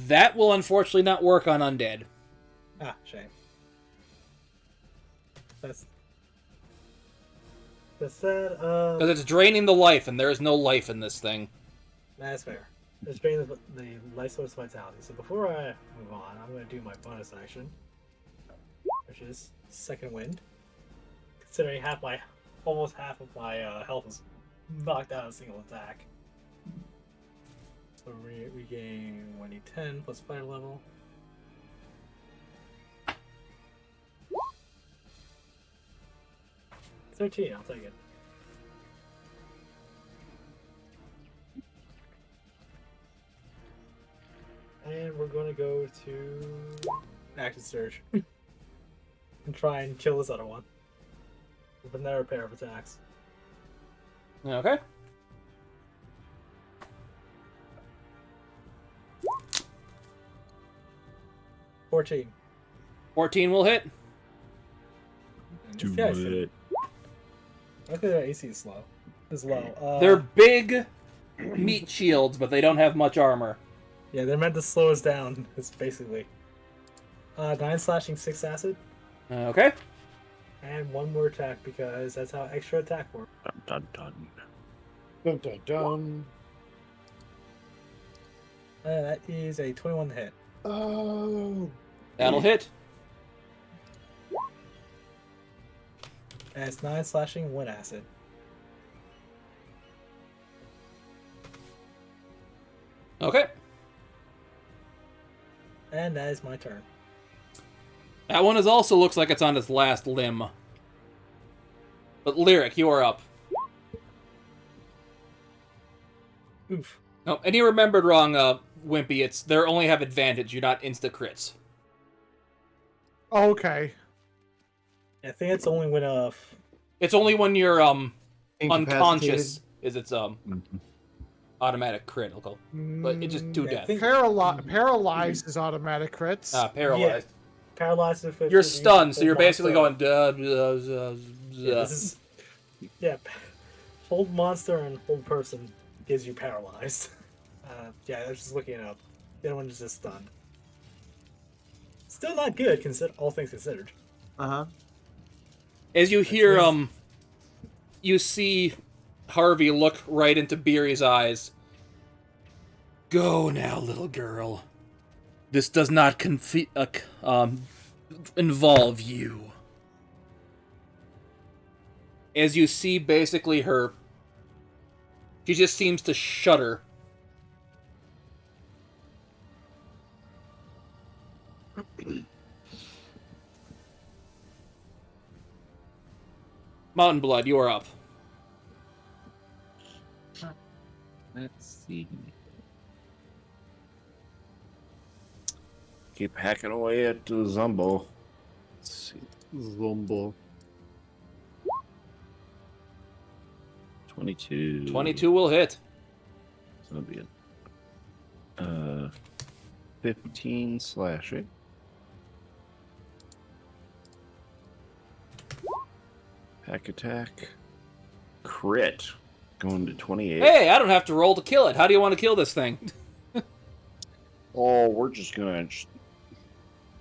That will unfortunately not work on undead. Ah, shame. That's that. Because it's draining the life, and there is no life in this thing. That's fair. It's draining the life source vitality. So before I move on, I'm going to do my bonus action, which is second wind. Considering almost half of my health is knocked out in a single attack. So we gain 1d10 plus fire level. I'll take it. And we're going to go to Active Surge and try and kill this other one with another pair of attacks. Okay. $14. 14 will hit. Do Yeah, sure. it. Luckily their AC is low. They're big meat shields, but they don't have much armor. Yeah, they're meant to slow us down. It's basically 9 slashing, 6 acid, Okay. and 1 more attack because that's how extra attack works. Dun dun dun. Dun, dun, dun. That is a 21 to hit. Oh. That'll hit. And it's 9 slashing, 1 acid. Okay. And that is my turn. That one also looks like it's on its last limb. But Lyric, you are up. Oof. No, and you remembered wrong, Wimpy. They only have advantage. You're not insta crits. Okay. I think it's only when It's only when you're Incapacitated. unconscious is its automatic critical. But it's just 2 I death. think- Paralyzed is automatic crits. Paralyzed. paralyzed if You're stunned, so you're hold basically monster. going Yeah, this is hold monster and hold person gives you paralyzed. I was just looking it up. The other one is just stunned. Still not good, all things considered. As you hear, nice. you see Harvey look right into Beery's eyes. Go now, little girl. This does not involve you. As you see, basically, she just seems to shudder. Mountain Blood, you are up. Let's see. Keep hacking away at the Zumbo. Let's see. Zumbo. 22. 22 will hit. So that'll be it. 15 slashing. Hack attack. Crit. Going to 28. Hey, I don't have to roll to kill it. How do you want to kill this thing? Oh, we're just gonna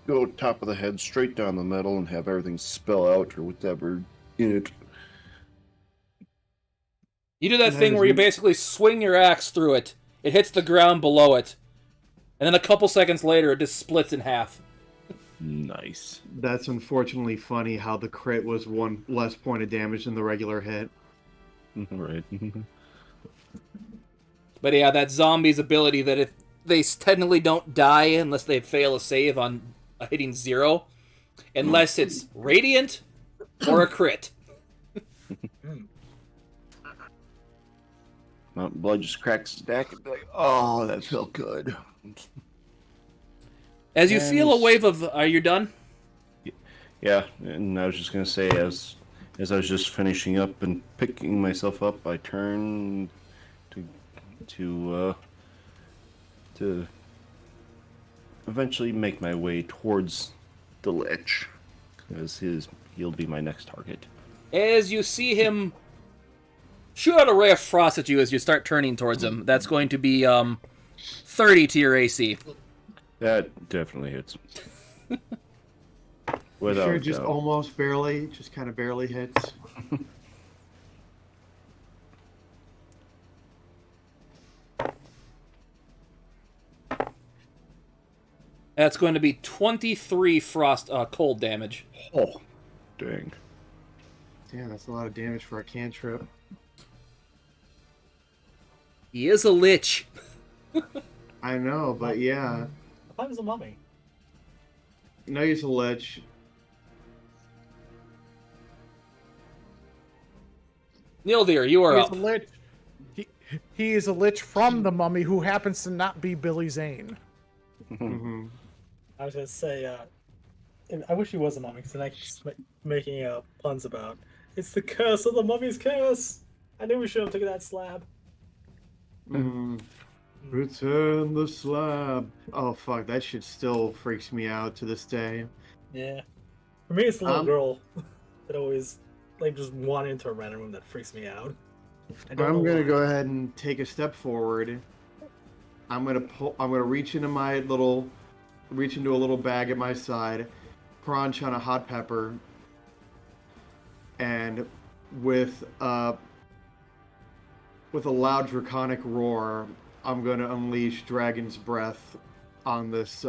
go top of the head, straight down the middle, and have everything spill out or whatever in it. You do that That thing is where you neat. basically swing your axe through it. It hits the ground below it. And then a couple seconds later, it just splits in half. Nice. That's unfortunately funny how the crit was 1 less point of damage than the regular hit. Right. But yeah, that zombie's ability that if they technically don't die unless they fail a save on hitting 0, unless it's radiant or a crit. Mountain Blood just cracks his neck and be like, oh, that felt good. As you And- feel a wave of... Are you done? Yeah, and I was just gonna say, as I was just finishing up and picking myself up, I turned to eventually make my way towards the Lich, because he'll be my next target. As you see him shoot out a ray of frost at you as you start turning towards him, that's going to be 30 to your AC. That definitely hits. Sure, Without just doubt. almost barely, just kind of barely hits. That's going to be 23 frost cold damage. Oh, dang. Damn, that's a lot of damage for a cantrip. He is a lich. I know, but yeah. I thought it was a mummy. No, he's a lich. Nildir, you are He is up. a lich. He is a lich from the mummy who happens to not be Billy Zane. Mm-hmm. I was gonna say, I wish he was a mummy, because then I could just making puns about it's the curse of the mummy's curse. I knew we should have taken that slab. Mm-hmm. Return the slab. Oh fuck, that shit still freaks me out to this day. Yeah. For me, it's the little Um, girl that always like just wandered into a random room that freaks me out. I don't I'm know gonna why. go ahead and take a step forward. I'm gonna reach into a little bag at my side, crunch on a hot pepper, and with a loud draconic roar, I'm gonna unleash Dragon's Breath on this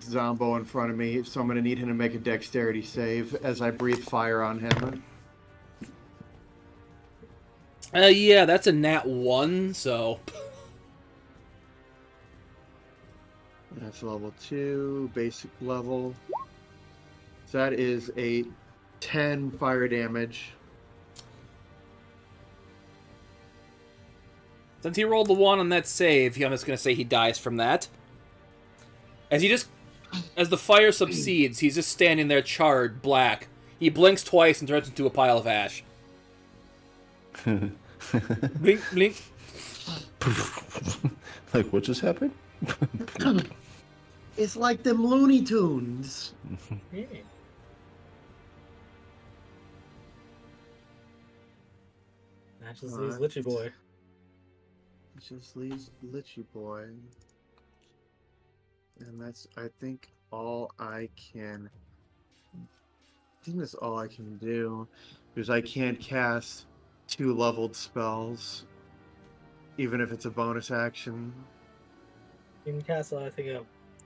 Zombo in front of me. So I'm gonna need him to make a dexterity save as I breathe fire on him. Yeah, that's a nat 1, so... That's level 2, basic level. So that is a 10 fire damage. Since he rolled the 1 on that save, I'm just going to say he dies from that. As the fire subsides, he's just standing there charred, black. He blinks twice and turns into a pile of ash. Blink, blink. Like, what just happened? It's like them Looney Tunes. Yeah. That just leaves Litchy Boy. It just leaves Litchy Boy. And that's, I think, all I can... I think that's all I can do. Because I can't cast 2 leveled spells. Even if it's a bonus action. You can cast, I think,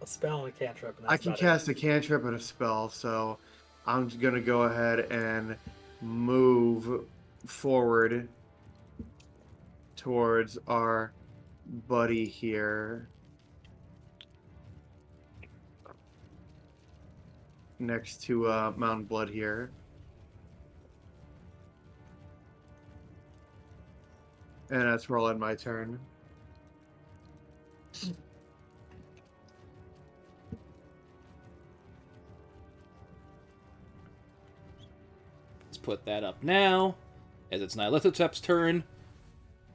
a spell and a cantrip. And I that's can about cast a cantrip and a spell, so I'm gonna go ahead and move forward towards our buddy here. Next to Mountain Blood here. And that's where I'll end my turn. Let's put that up now, as it's Nyarlathotep's turn,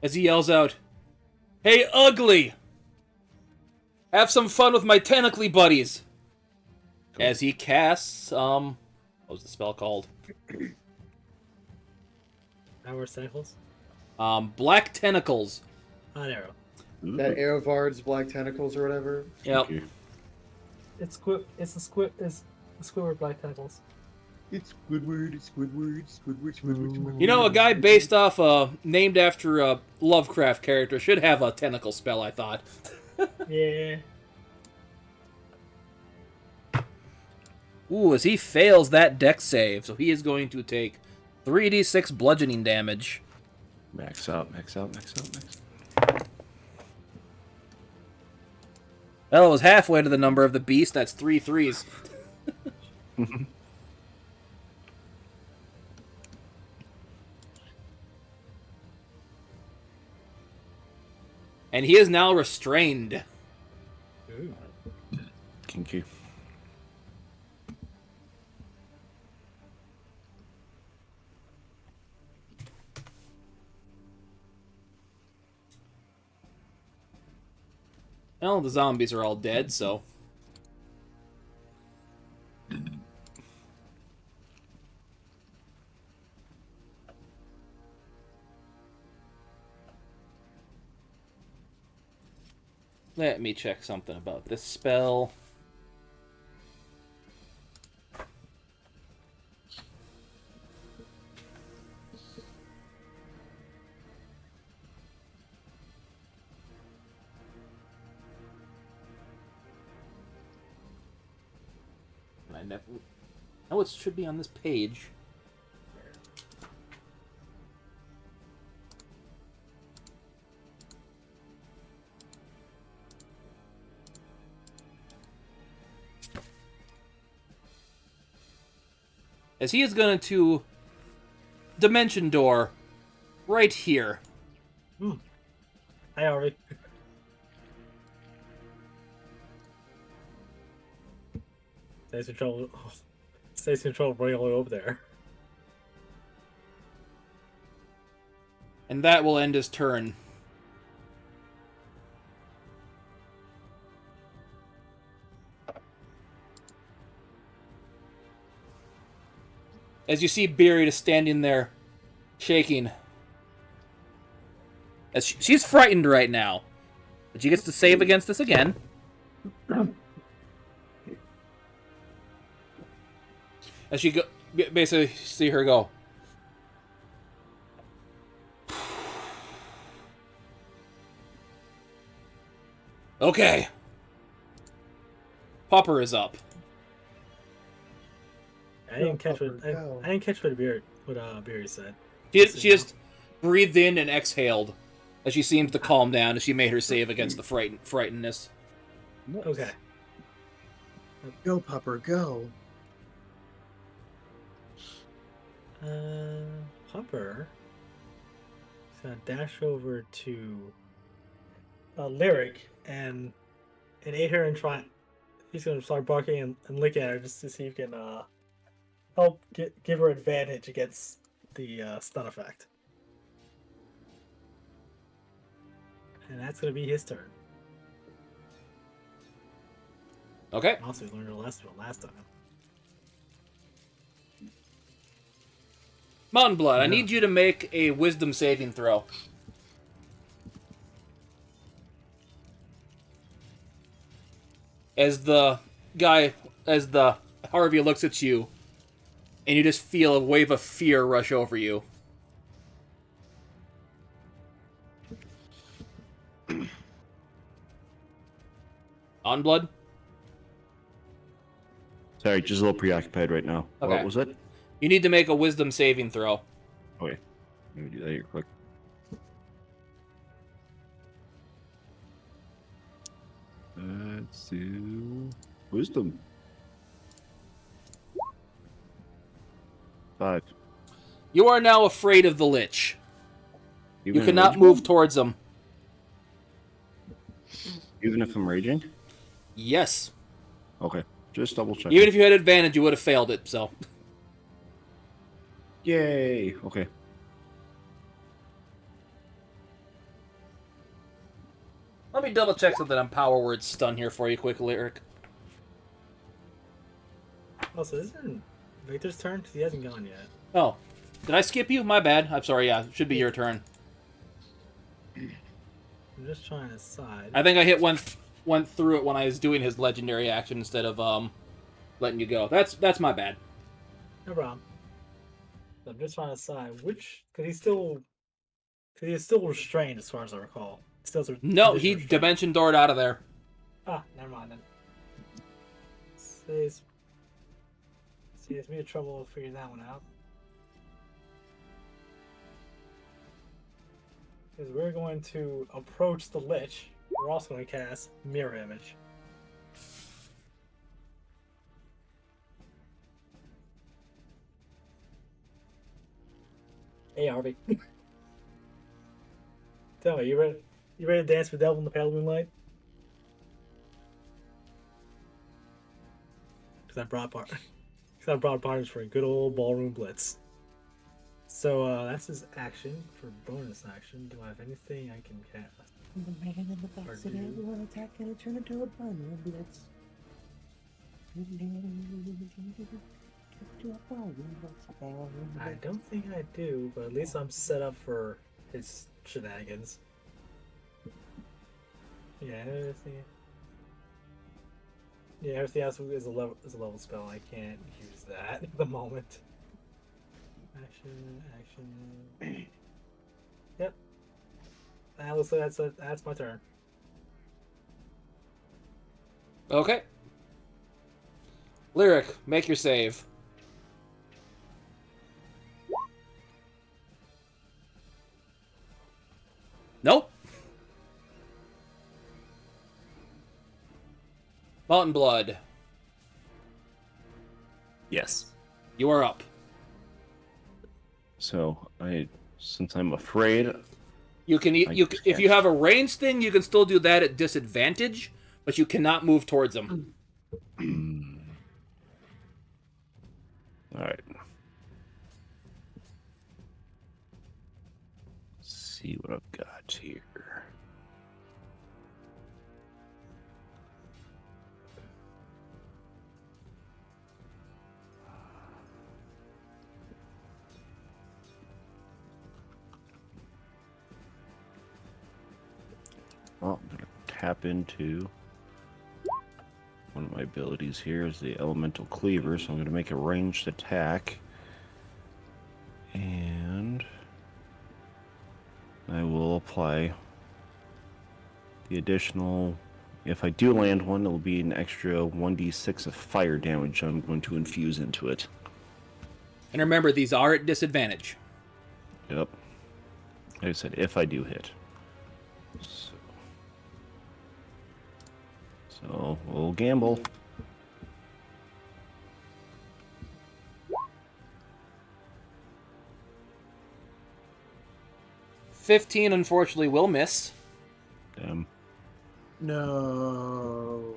as he yells out, "Hey, ugly! Have some fun with my tentacly buddies!" Cool. As he casts, what was the spell called? Our tentacles? Black Tentacles. An arrow. That Aerovard's Black Tentacles or whatever? Yep. It's Squidward Black Tentacles. It's Squidward. You know, a guy based off, named after a Lovecraft character should have a tentacle spell, I thought. Yeah. Ooh, as he fails that dex save, so he is going to take 3d6 bludgeoning damage. Max out. Well, it was halfway to the number of the beast. That's 3 3s. And he is now restrained. Ooh. Kinky. Well, the zombies are all dead, so... Let me check something about this spell. I never... Oh, it should be on this page. as he is going to dimension door right here. Hi, Harvey. Stays in trouble. Stays in trouble bringing all the way over there. And that will end his turn. As you see Beery just standing there, shaking. As she's frightened right now. But she gets to save against this again. As you basically see her go. Okay. Popper is up. I didn't catch Pupper, what go. I didn't catch what Beery said. She just breathed in and exhaled as she seems to calm down as she made her save against the frightenedness. Okay. Go, Pupper, go. Popper is gonna dash over to Lyric and aid her and try. He's gonna start barking and licking at her just to see if he can help give her advantage against the stun effect. And that's gonna be his turn. Okay. Also, we learned our lesson from last time. Mountain Blood, I need you to make a wisdom saving throw. As the Harvey looks at you, and you just feel a wave of fear rush over you. On Blood? Sorry, just a little preoccupied right now. Okay. What was it? You need to make a wisdom saving throw. Okay. Let me do that here quick. Let's do wisdom. 5. You are now afraid of the Lich. You Even in cannot rage move mode? towards him. Even if I'm raging? Yes. Okay. Just double check. Even if you had advantage, you would have failed it, so. Yay! Okay. Let me double check something on Power Word Stun here for you quickly, Eric. Also, isn't Victor's turn? Because he hasn't gone yet. Oh. Did I skip you? My bad. I'm sorry, yeah. It should be your turn. I'm just trying to decide. I think I went through it when I was doing his legendary action instead of letting you go. That's my bad. No problem. I'm just trying to decide which, because he's still restrained as far as I recall. Still No, condition he restrained. dimension doored out of there. Ah, never mind then. Saves me a trouble figuring that one out. Because we're going to approach the Lich. We're also going to cast Mirror Image. Hey, Harvey. Tell me, you ready to dance with Devil in the pale moonlight? Because I brought partners for a good old ballroom blitz. So that's his action. For bonus action, do I have anything I can cast? The man in the back said everyone attack and turn into a ballroom blitz. I don't think I do, but at least I'm set up for his shenanigans. Yeah, everything else is a level spell. I can't use that at the moment. Action. Yep. That looks like that's my turn. Okay. Lyric, make your save. Nope. Mountain Blood, Yes. you are up. So since I'm afraid, You can just if you can't. have a ranged thing, you can still do that at disadvantage, but you cannot move towards them. All right. See what I've got here. Well, I'm gonna tap into one of my abilities here is the elemental cleaver, so I'm gonna make a ranged attack. And I will apply the additional. If I do land one, it'll be an extra 1d6 of fire damage I'm going to infuse into it. And remember, these are at disadvantage. Yep. Like I said, if I do hit. So we'll gamble. $15, unfortunately, will miss. Damn. No.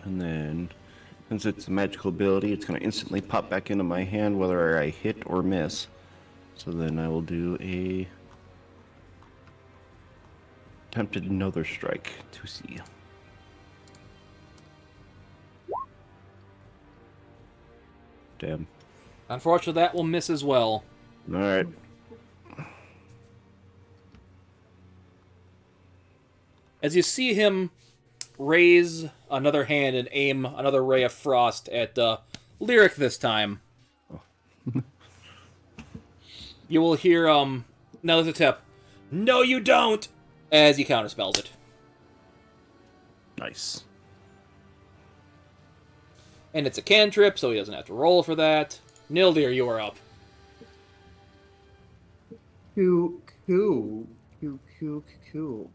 And then, since it's a magical ability, it's going to instantly pop back into my hand whether I hit or miss. So then I will do a attempted another strike to see. Damn. Unfortunately, that will miss as well. All right. As you see him raise another hand and aim another ray of frost at Lyric this time, you will hear Nelizatep, "No, you don't!" as he counterspells it. Nice. And it's a cantrip, so he doesn't have to roll for that. Nildir, you are up. Cool.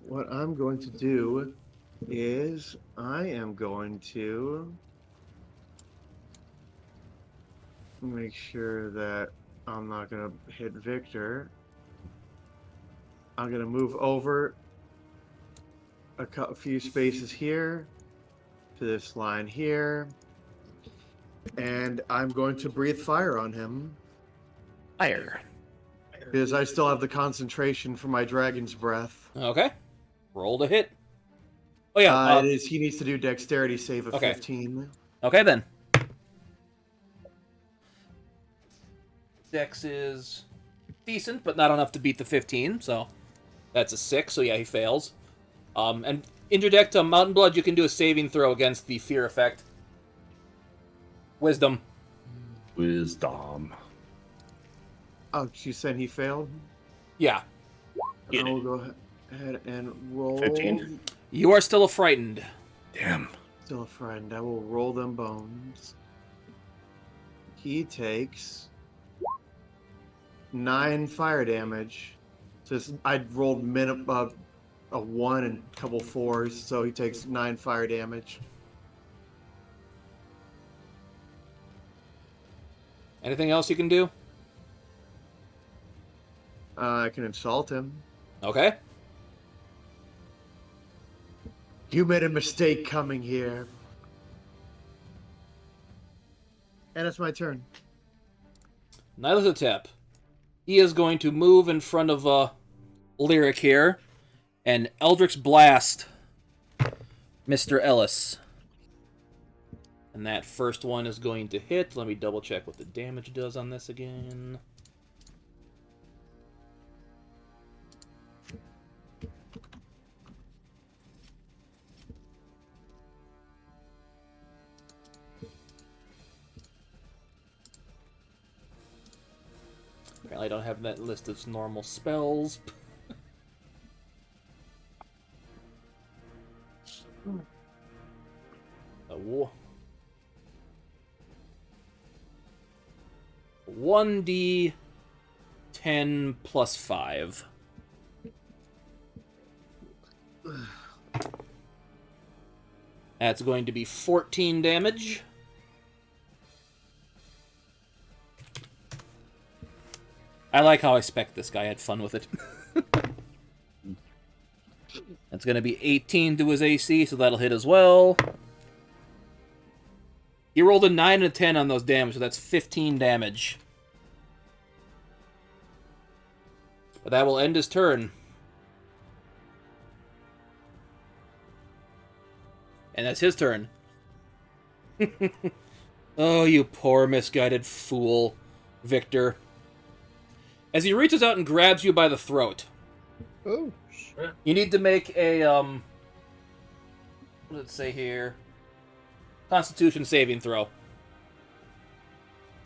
What I'm going to do is I am going to make sure that I'm not going to hit Victor. I'm going to move over a few spaces here to this line here. And I'm going to breathe fire on him. Fire. Because I still have the concentration for my dragon's breath. Okay. Roll to hit. Oh, yeah. It is. He needs to do dexterity save of Okay. 15. Okay, then. Dex is decent, but not enough to beat the 15, so that's a 6, so yeah, he fails. And interdict Mountain Blood, you can do a saving throw against the fear effect. Wisdom. Wisdom. Oh, you said he failed? Yeah. I will go ahead and roll. 15? You are still frightened. Damn. Still a friend. I will roll them bones. He takes 9 fire damage. So I rolled a 1 and a couple 4s, so he takes 9 fire damage. Anything else you can do? I can insult him. Okay. You made a mistake coming here. And it's my turn. Nylathotep. He is going to move in front of Lyric here and Eldritch Blast Mr. Ellis. And that first one is going to hit. Let me double check what the damage does on this again. Apparently I don't have that list of normal spells. Oh. 1d10 plus 5. That's going to be 14 damage. I like how I spec this guy. I had fun with it. That's going to be 18 to his AC, so that'll hit as well. He rolled a 9 and a 10 on those damage, so that's 15 damage. But that will end his turn. And that's his turn. Oh, you poor misguided fool, Victor. As he reaches out and grabs you by the throat. Oh. You need to make a, what does it say here? Constitution saving throw.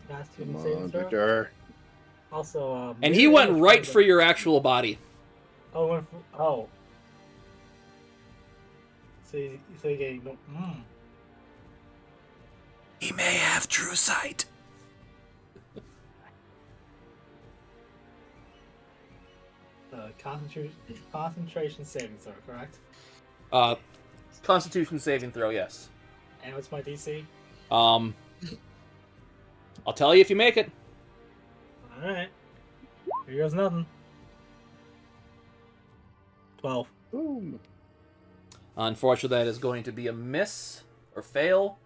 Constitution Come saving on, throw. Victor. Also, And he went right for your actual body. Oh, oh. So you get no. He may have true sight. Concentration saving throw, correct? Constitution saving throw, yes. And what's my DC? I'll tell you if you make it. All right. Here goes nothing. 12. Boom. Unfortunately, that is going to be a miss or fail.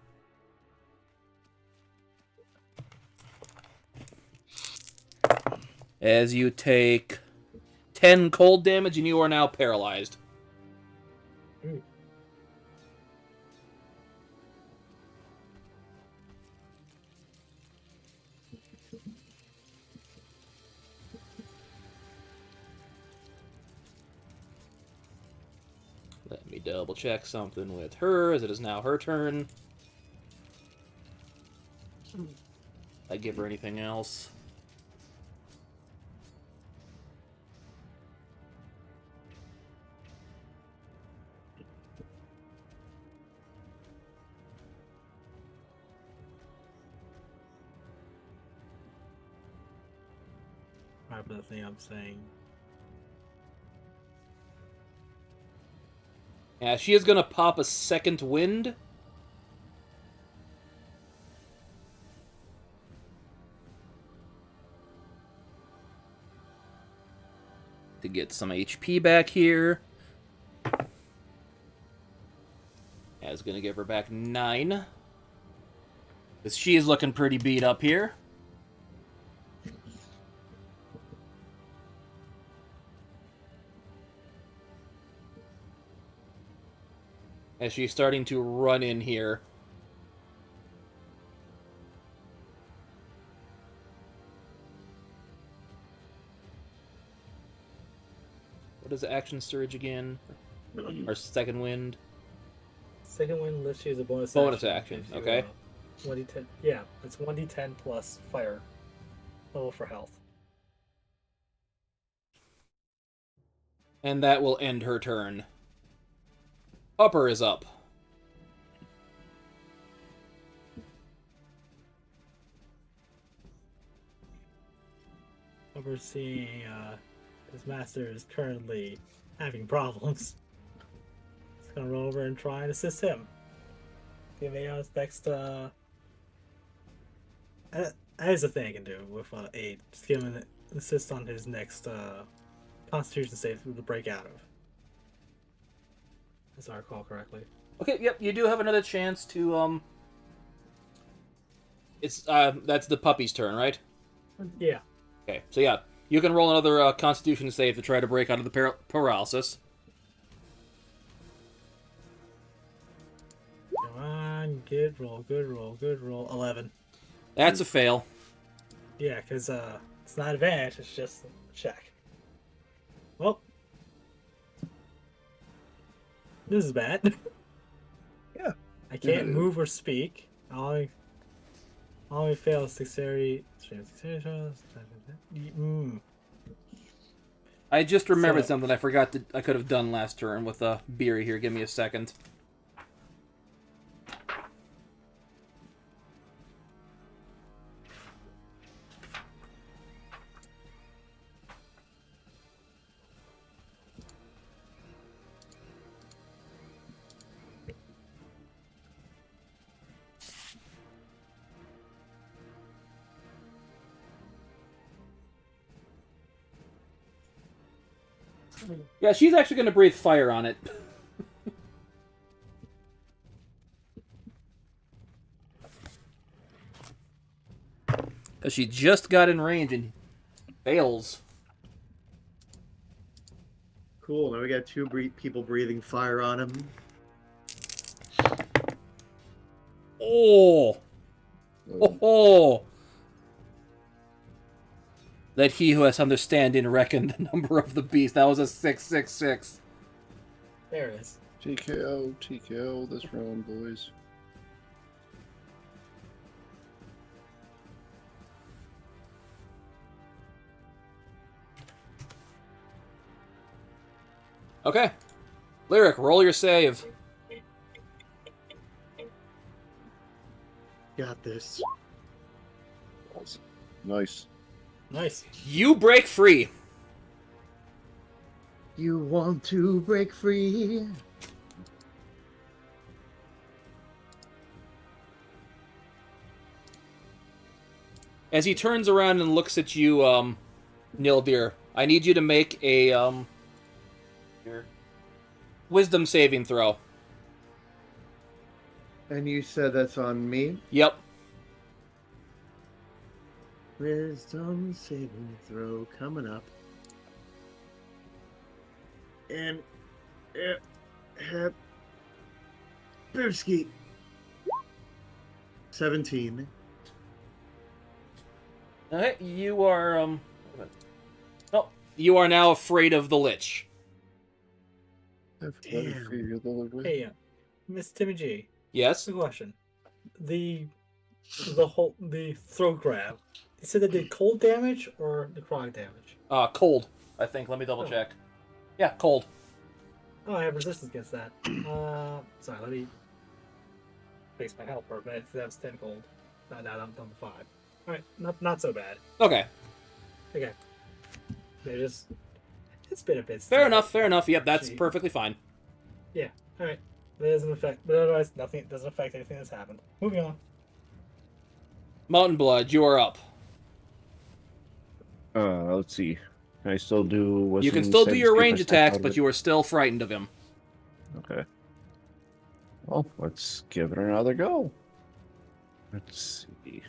As you take 10 cold damage and you are now paralyzed. Ooh. Let me double check something with her, as it is now her turn. I give her anything else? Right, but the thing I'm saying. Yeah, she is going to pop a second wind. To get some HP back here. That's going to give her back 9. Because she is looking pretty beat up here. As she's starting to run in here. What is the action surge again? Or second wind? Second wind lets you use a bonus Bonus action. action, Gives okay. you, 1d10. Yeah, it's 1d10 plus fire level for health. And that will end her turn. Upper is up. We're seeing his master is currently having problems. He's gonna run over and try and assist him. Give me his next. That is a thing I can do with aid. Just give him an assist on his next Constitution save to break out of. As I recall correctly. Okay, yep, you do have another chance to it's that's the puppy's turn, right? Yeah. Okay, so yeah, you can roll another Constitution save to try to break out of the paralysis. Come on, good roll, good roll, good roll. 11. That's a fail. Yeah, because it's not advantage, it's just a check. Well, this is bad. Yeah. I can't move or speak. I only fails dexterity. I just remembered So- something I forgot that I could have done last turn with Beery here. Give me a second. Yeah, she's actually going to breathe fire on it. Because she just got in range and fails. Cool. Now we got two people breathing fire on him. Oh! Oh! Let he who has understanding reckon the number of the beast. That was a 666. There it is. TKO, TKO this round, boys. Okay. Lyric, roll your save. Got this. Nice. Nice. You break free. You want to break free? As he turns around and looks at you, Nildir, I need you to make a wisdom saving throw. And you said that's on me? Yep. Wisdom saving throw coming up. And Boofski. 17. Alright, you are oh, you are now afraid of the Lich. Damn. Hey, Miss Timmy G. Yes? Good question. The throat grab. You said that did cold damage or necrotic damage? Cold, I think. Let me double check. Yeah, cold. Oh, I have resistance against that. Sorry, let me fix my health for a minute. That was 10 cold. Now I'm down to 5. Alright, not so bad. Okay. Okay. It's been a bit Fair still. enough. Yep, that's Gee. perfectly fine. Yeah, alright. That doesn't affect, but otherwise, nothing doesn't affect anything that's happened. Moving on. Mountain Blood, you are up. Let's see. Can I still do? You can still do your range attacks, but you are still frightened of him. Okay. Well, let's give it another go. Let's see.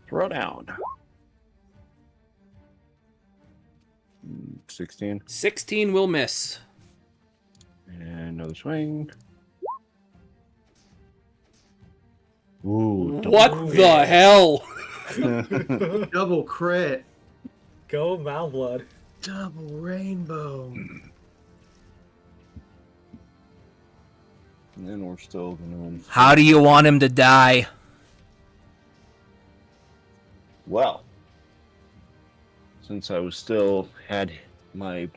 Throw down. 16. 16 will miss. And another swing. Ooh. What the hell? Double crit. Go Malblood. Double rainbow. And then we're still going to... How do you want him to die? Well, since I was still had my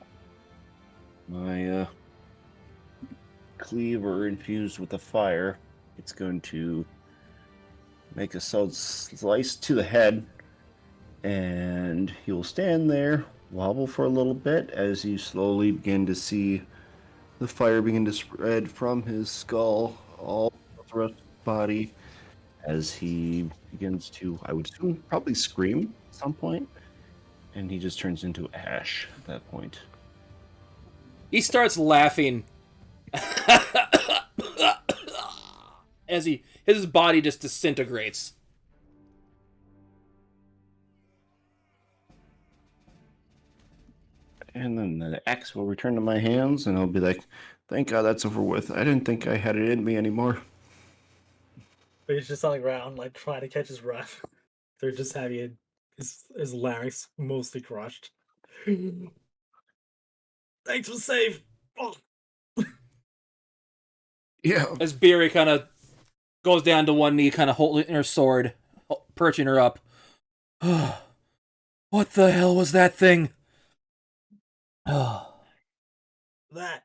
cleaver infused with the fire, it's going to make a slice to the head, and he'll stand there, wobble for a little bit as you slowly begin to see the fire begin to spread from his skull all throughout his body as he begins to, I would assume, probably scream at some point, and he just turns into ash at that point. He starts laughing as his body just disintegrates. And then the axe will return to my hands, and I'll be like, thank God that's over with. I didn't think I had it in me anymore. But he's just on the ground, like trying to catch his breath. They're just having his larynx mostly crushed. Thanks for save. Oh. Yeah. As Beery kind of goes down to one knee, kind of holding her sword, perching her up. What the hell was that thing? That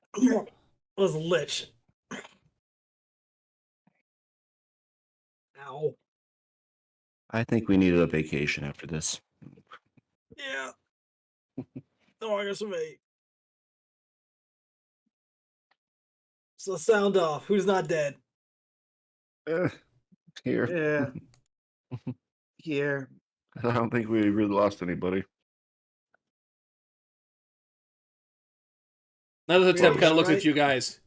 was a lich. Ow. I think we needed a vacation after this. Yeah. No longer survey. So sound off. Who's not dead? Here. Yeah. Here. I don't think we really lost anybody. Another We Tep are kind of looks right. at you guys.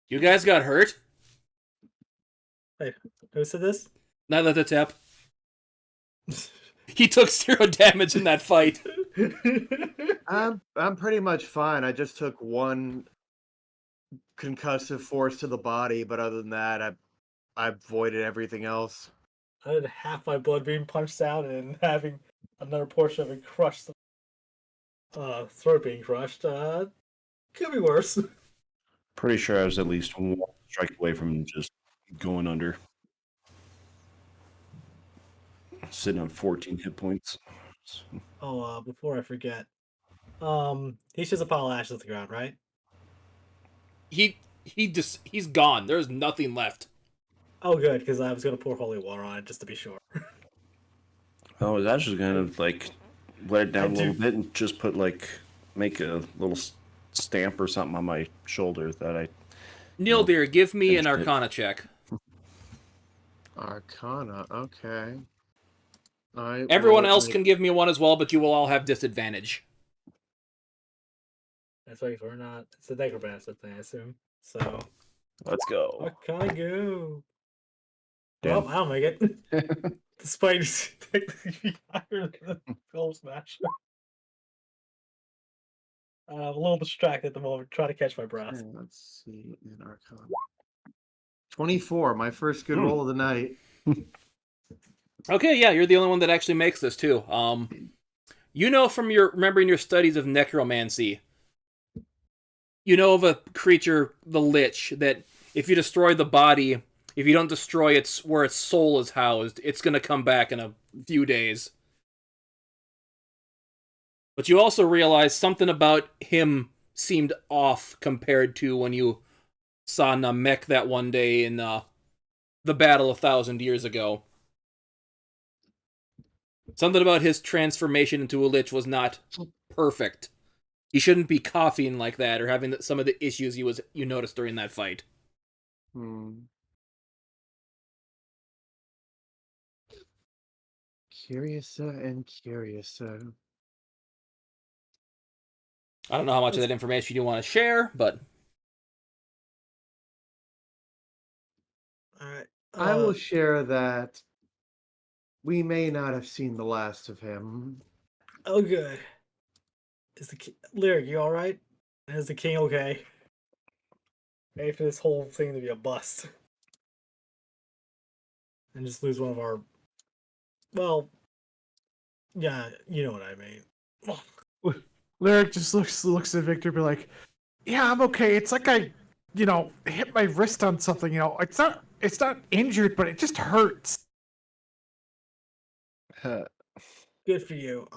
You guys got hurt? Hey, who said this? Neither Tep. He took 0 damage in that fight. I'm pretty much fine. I just took 1 concussive force to the body, but other than that, I avoided everything else. I had half my blood being punched out and having another portion of it crushed. Throat being crushed. Could be worse. Pretty sure I was at least 1 strike away from just going under. Sitting on 14 hit points. Oh, before I forget, he's just a pile of ashes at the ground, right? He's gone. There's nothing left. Oh, good, because I was gonna pour holy water on it just to be sure. I was actually gonna like let it down a little do- bit and just put make a little stamp or something on my shoulder that I. Neil, Nope. dear, give me an Finished it. Arcana check. Arcana, okay. Everyone else can give me one as well, but you will all have disadvantage. That's right. We're not. It's a necromancer thing, I assume. So, Let's go. what can I go? Damn. Well, I don't make it. Despite technically higher than Gold Smasher. I'm a little distracted at the moment, trying to catch my breath. Okay, let's see in Arcana. 24, my first good Hmm. roll of the night. Okay, yeah, you're the only one that actually makes this too. You know from remembering your studies of necromancy, you know of a creature, the Lich, that if you destroy the body, if you don't destroy its where its soul is housed, it's gonna come back in a few days. But you also realize something about him seemed off compared to when you saw Namek that one day in the battle 1,000 years ago. Something about his transformation into a Lich was not perfect. He shouldn't be coughing like that or having some of the issues you noticed during that fight. Curiouser and curiouser. I don't know how much of that information you want to share, but All right. I will share that we may not have seen the last of him. Oh, good. Is the Lyric, you all right? Is the king okay? Ready for this whole thing to be a bust and just lose one of our. Well, yeah, you know what I mean. Lyric just looks at Victor, be like, "Yeah, I'm okay. It's like I, hit my wrist on something. It's not injured, but it just hurts." Good for you.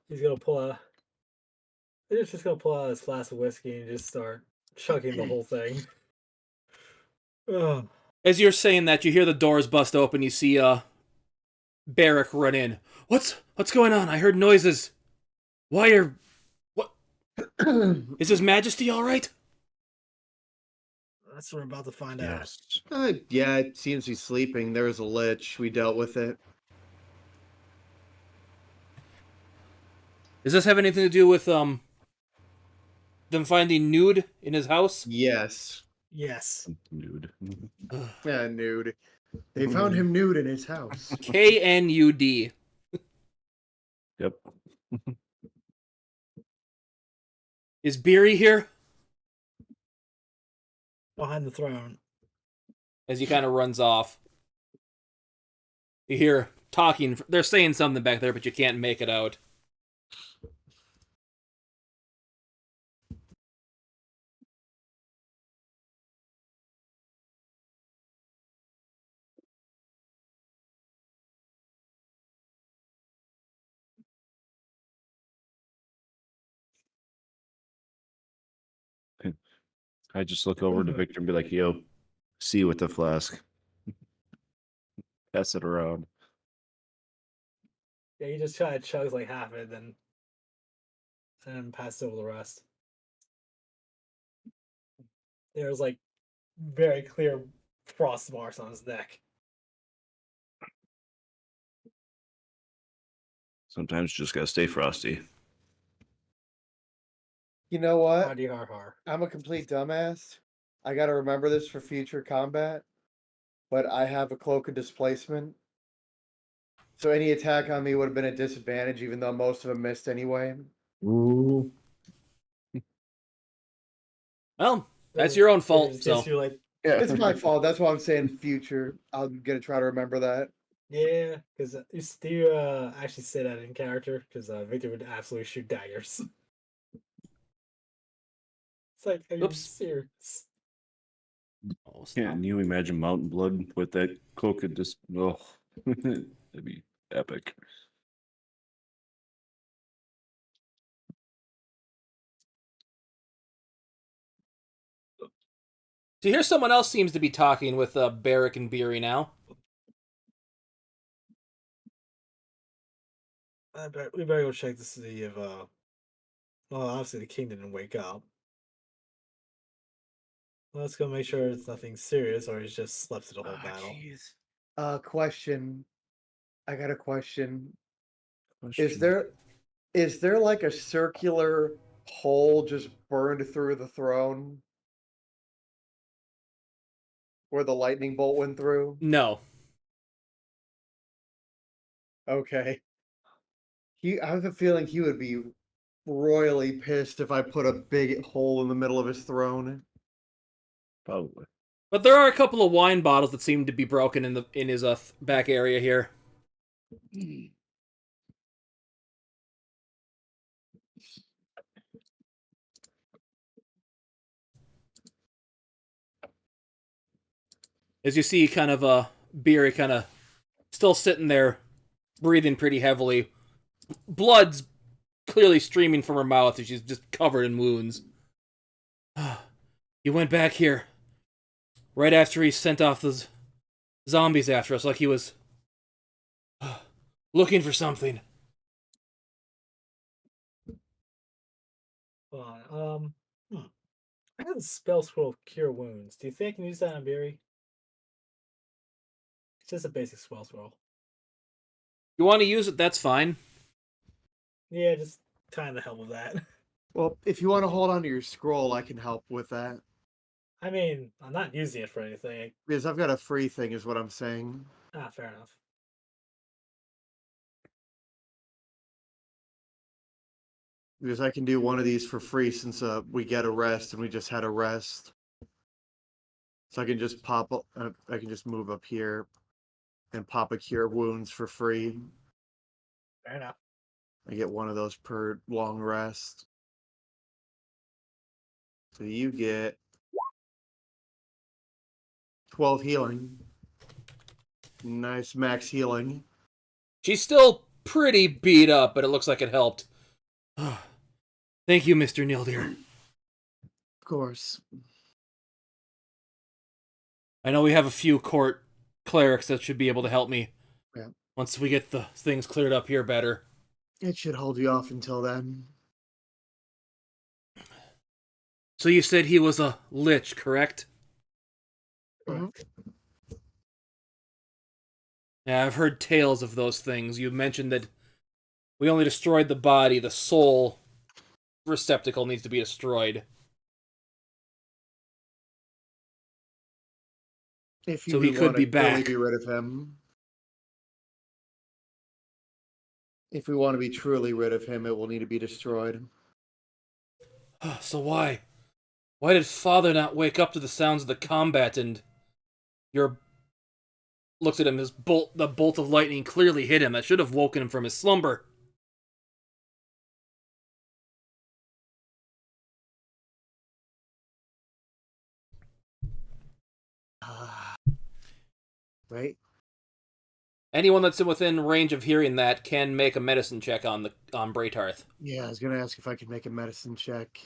He's gonna pull out. He's just gonna pull out his flask of whiskey and just start chugging the whole thing. Ugh. as you're saying that, you hear the doors bust open. You see Barrack run in. What's going on? I heard noises. What? Is His Majesty all right? That's what we're about to find Yes. Yeah, it seems he's sleeping. There was a lich. We dealt with it. Does this have anything to do with them finding nude in his house? Yes. Yes. Nude. Yeah, nude. They found him nude in his house. KNUD. Yep. Is Beery here? Behind the throne. As he kind of runs off. You hear talking. They're saying something back there, but you can't make it out. I just look over to Victor and be like, "Yo, see you with the flask." Pass it around. Yeah, he just try to chugs like half it, then passes over the rest. There's like very clear frost marks on his neck. Sometimes you just gotta stay frosty. You know what? Hardy har har. I'm a complete dumbass. I gotta remember this for future combat. But I have a cloak of displacement. So any attack on me would have been a disadvantage, even though most of them missed anyway. Ooh. Well, that's your own It fault. just So gives you like, Yeah. It's my fault. That's why I'm saying future. I'm gonna try to remember that. yeah, because do you actually say that in character? Because Victor would absolutely shoot daggers. It's like, are you Oops. serious? oh, stop. Can't you imagine Mountain Blood with that cloak of just oh that'd be epic. So here's someone else seems to be talking with Barrick and Beery now. We better go check to see if well, obviously the king didn't wake up. Let's go make sure it's nothing serious or he's just slept through the whole battle. Jeez. Question. I got a question. Is Question. there like a circular hole just burned through the throne where the lightning bolt went through? No. Okay. I have a feeling he would be royally pissed if I put a big hole in the middle of his throne. Probably. But there are a couple of wine bottles that seem to be broken in his back area here. As you see, kind of Beery kind of still sitting there, breathing pretty heavily. Blood's clearly streaming from her mouth as she's just covered in wounds. He went back here right after he sent off those zombies after us, like he was looking for something. I have a spell scroll of cure wounds. Do you think I can use that on Beery? It's just a basic spell scroll. You want to use it? That's fine. Yeah, just kind of help with that. Well, if you want to hold on to your scroll, I can help with that. I mean, I'm not using it for anything. Because I've got a free thing, is what I'm saying. Fair enough. Because I can do one of these for free since we get a rest and we just had a rest. So I can just I can just move up here and pop a cure wounds for free. Fair enough. I get one of those per long rest. So you get 12 healing. Nice max healing. She's still pretty beat up, but it looks like it helped. Thank you, Mr. Nildir. Of course. I know we have a few court clerics that should be able to help me. Yeah. Once we get the things cleared up here better. It should hold you off until then. So you said he was a lich, correct? Correct. Yeah, I've heard tales of those things. You mentioned that we only destroyed the body, the soul receptacle needs to be destroyed. If you So he would could wanna be truly back. be rid of him. If we want to be truly rid of him, it will need to be destroyed. So why? Why did Father not wake up to the sounds of the combat and your looks at him, the bolt of lightning clearly hit him. That should have woken him from his slumber. Right? Anyone that's within range of hearing that can make a medicine check on Braytarth. Yeah, I was gonna ask if I could make a medicine check.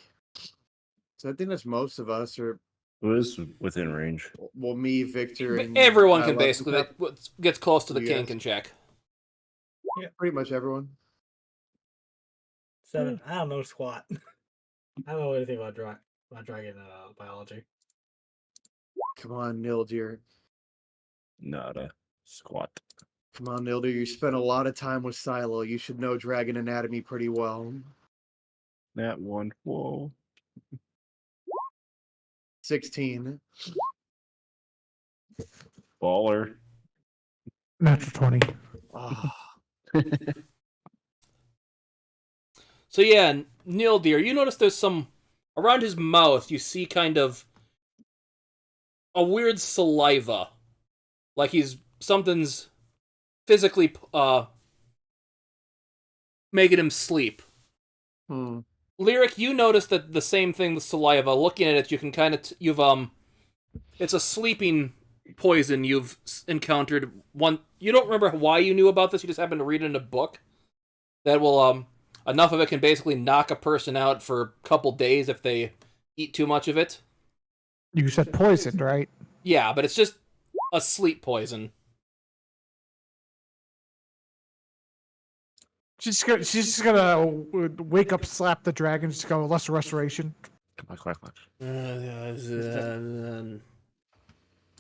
So I think that's most of us, or Who is within range? well, me, Victor, and Everyone can Love basically Cup. that gets close to the Yes. king can check. Pretty much everyone. 7. I don't know squat. I don't know anything about dragon biology. Come on, Nildir. Not a squat. Come on, Nilder, you spent a lot of time with Silo. You should know dragon anatomy pretty well. That one. Whoa. 16. Baller. Natural 20. Ah, So yeah, Neil dear, you notice there's some around his mouth. You see kind of a weird saliva, like something's physically making him sleep. hmm. Lyric, you notice that the same thing with saliva. Looking at it, you can kind of it's a sleeping poison you've encountered. One, you don't remember why you knew about this. You just happened to read it in a book that will enough of it can basically knock a person out for a couple days if they eat too much of it. You said poisoned, right? Yeah, but it's just a sleep poison. She's just gonna wake up, slap the dragon, just go lesser restoration. Quack, quack, quack.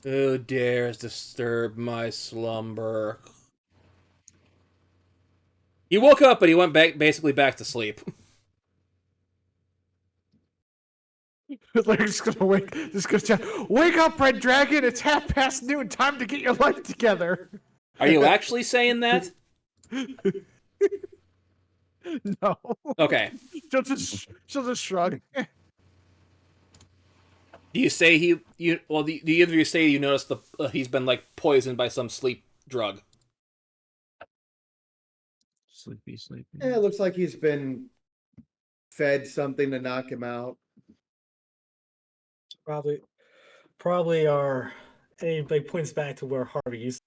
Who dares disturb my slumber? He woke up, but he went basically back to sleep. Like just gonna wake up, red dragon! It's noon. Time to get your life together. Are you actually saying that? No. Okay. She'll just shrug. Do you say do either of you say you noticed he's been like poisoned by some sleep drug? Sleepy, sleepy. Yeah, it looks like he's been fed something to knock him out. Probably our. And he like points back to where Harvey used.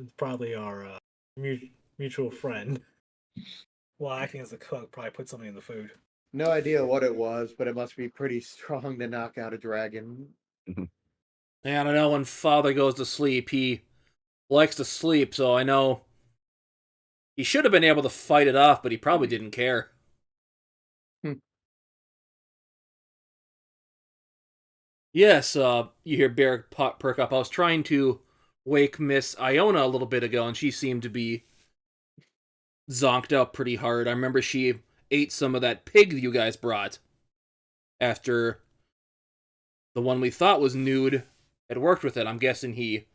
It's probably our mutual friend. While acting as the cook, probably put something in the food. No idea what it was, but it must be pretty strong to knock out a dragon. Yeah, I don't know. When Father goes to sleep, he likes to sleep, so I know he should have been able to fight it off, but he probably didn't care. Yes, you hear Barrick perk up. I was trying to wake Miss Iona a little bit ago, and she seemed to be zonked up pretty hard. I remember she ate some of that pig you guys brought after the one we thought was nude had worked with it. I'm guessing he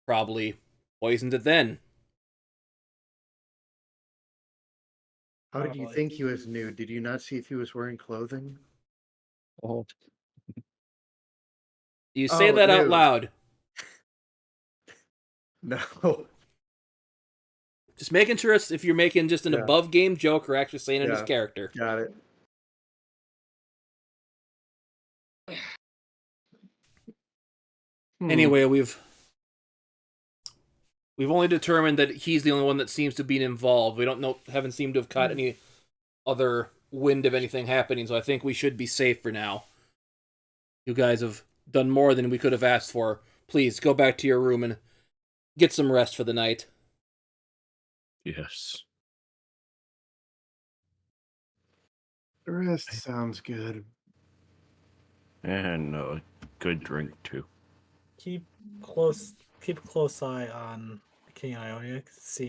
probably poisoned it then. How did you Probably. think he was nude? Did you not see if he was wearing clothing? Oh. You say Oh, that out nude. loud. No. Just making sure if you're making just an Yeah. above game joke or actually saying it in his Yeah. character. Got it. Anyway, we've only determined that he's the only one that seems to be involved. We haven't seemed to have caught any other wind of anything happening, so I think we should be safe for now. You guys have done more than we could have asked for. Please go back to your room and get some rest for the night. Yes. The rest sounds good. And a good drink too. Keep a close eye on King and Ionia. 'Cause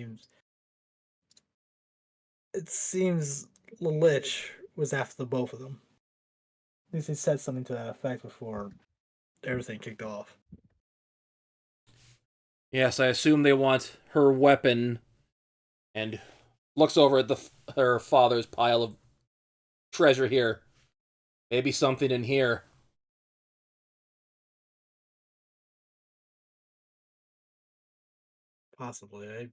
it seems the Lich was after the both of them. At least he said something to that effect before everything kicked off. Yes, I assume they want her weapon, and looks over at her father's pile of treasure here. Maybe something in here. Possibly.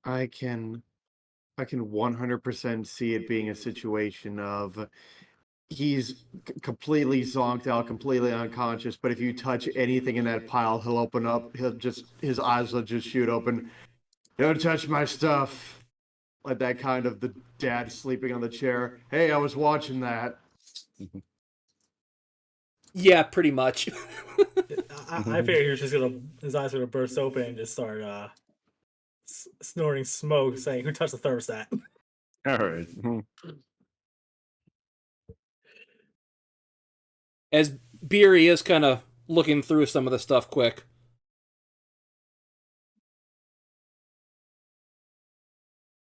I can 100% see it being a situation of he's completely zonked out, completely unconscious, but if you touch anything in that pile, he'll open up, his eyes will just shoot open. Don't touch my stuff. Like that kind of the dad sleeping on the chair. Hey, I was watching that. Yeah, pretty much. I figured he was just his eyes gonna burst open and just start snorting smoke, saying, "Who touched the thermostat?" All right. As Beery is kind of looking through some of the stuff quick.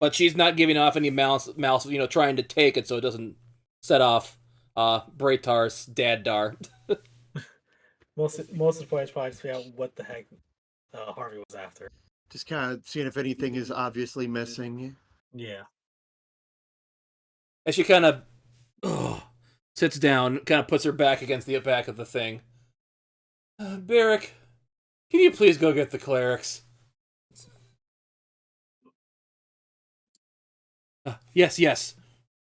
But she's not giving off any mouse, trying to take it so it doesn't set off Braytar's Daddar. Most of the point is probably to figure out what the heck Harvey was after. Just kind of seeing if anything is obviously missing. Yeah. As she kind of sits down, kind of puts her back against the back of the thing. Barrick, can you please go get the clerics? Yes, yes.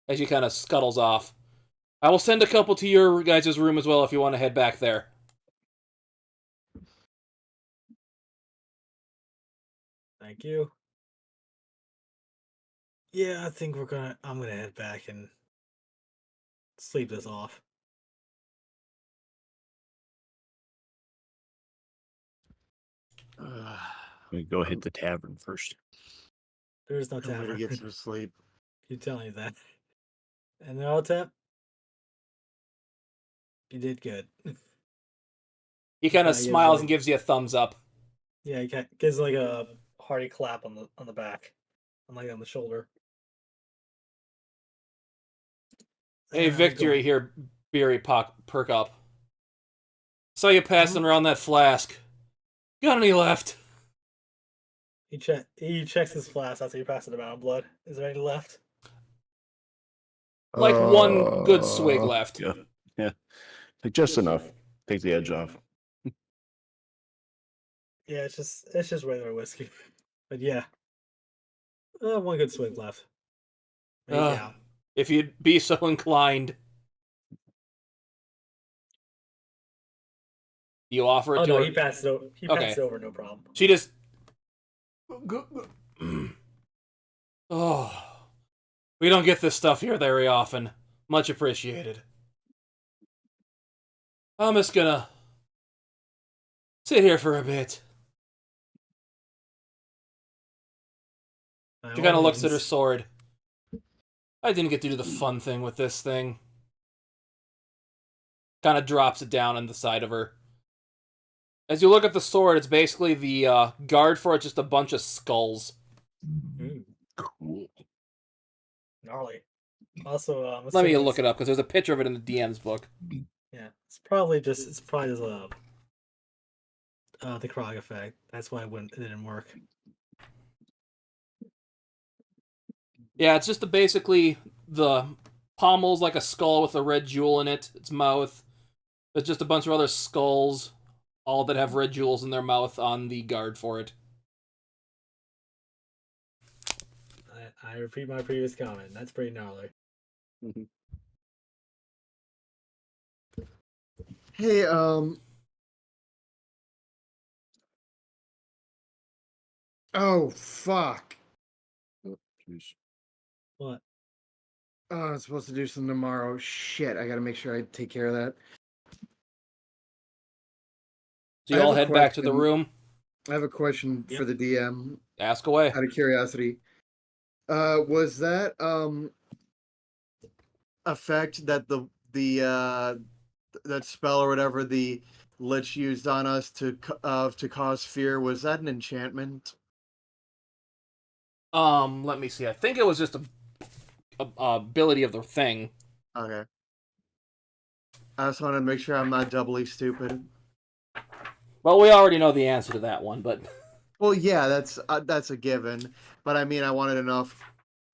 As she kind of scuttles off. I will send a couple to your guys' room as well if you want to head back there. Thank you. Yeah, I think I'm gonna head back and sleep this off. We go hit the tavern first. There is no I'm gonna tavern. get some sleep. You telling you that? And they're all tap. You did good. He kind of gives smiles like- and gives you a thumbs up. Yeah, he gives like a hearty clap on the back, and like on the shoulder. Hey, And I'm victory going- here, Beery perk up. Saw you passing around that flask. Got any left? He checks his flask after he passes it out. Blood. Is there any left? Like one good swig left. Yeah. Yeah. Like just enough. Take the edge off. Yeah, it's just regular whiskey. But yeah, one good swig left. Make it count. If you'd be so inclined. You offer it Oh to no, her? he passed it over. He Okay. passed it over, no problem. She just... Oh. We don't get this stuff here very often. Much appreciated. I'm just gonna sit here for a bit. She kind of looks at her sword. I didn't get to do the fun thing with this thing. Kind of drops it down on the side of her. As you look at the sword, it's basically the guard for it, just a bunch of skulls. Cool. Gnarly. Also, Let me look it up, because there's a picture of it in the DM's book. Yeah, it's probably just the Krog effect. That's why it didn't work. Yeah, it's just basically the pommel's like a skull with a red jewel in it. Its mouth. There's just a bunch of other skulls, all that have red jewels in their mouth on the guard for it. I repeat my previous comment. That's pretty gnarly. Hey, oh fuck. Oh, jeez. What? Oh, I'm supposed to do some tomorrow. Shit, I gotta make sure I take care of that. So I you all have a head back to the question. room. I have a question Yep. for the DM Ask away. out of curiosity. Was that effect that that spell or whatever the Lich used on us to cause fear, was that an enchantment? Let me see. I think it was just a ability of the thing. Okay. I just wanted to make sure I'm not doubly stupid. Well, we already know the answer to that one, but Well, yeah, that's a given. But I mean, I wanted enough.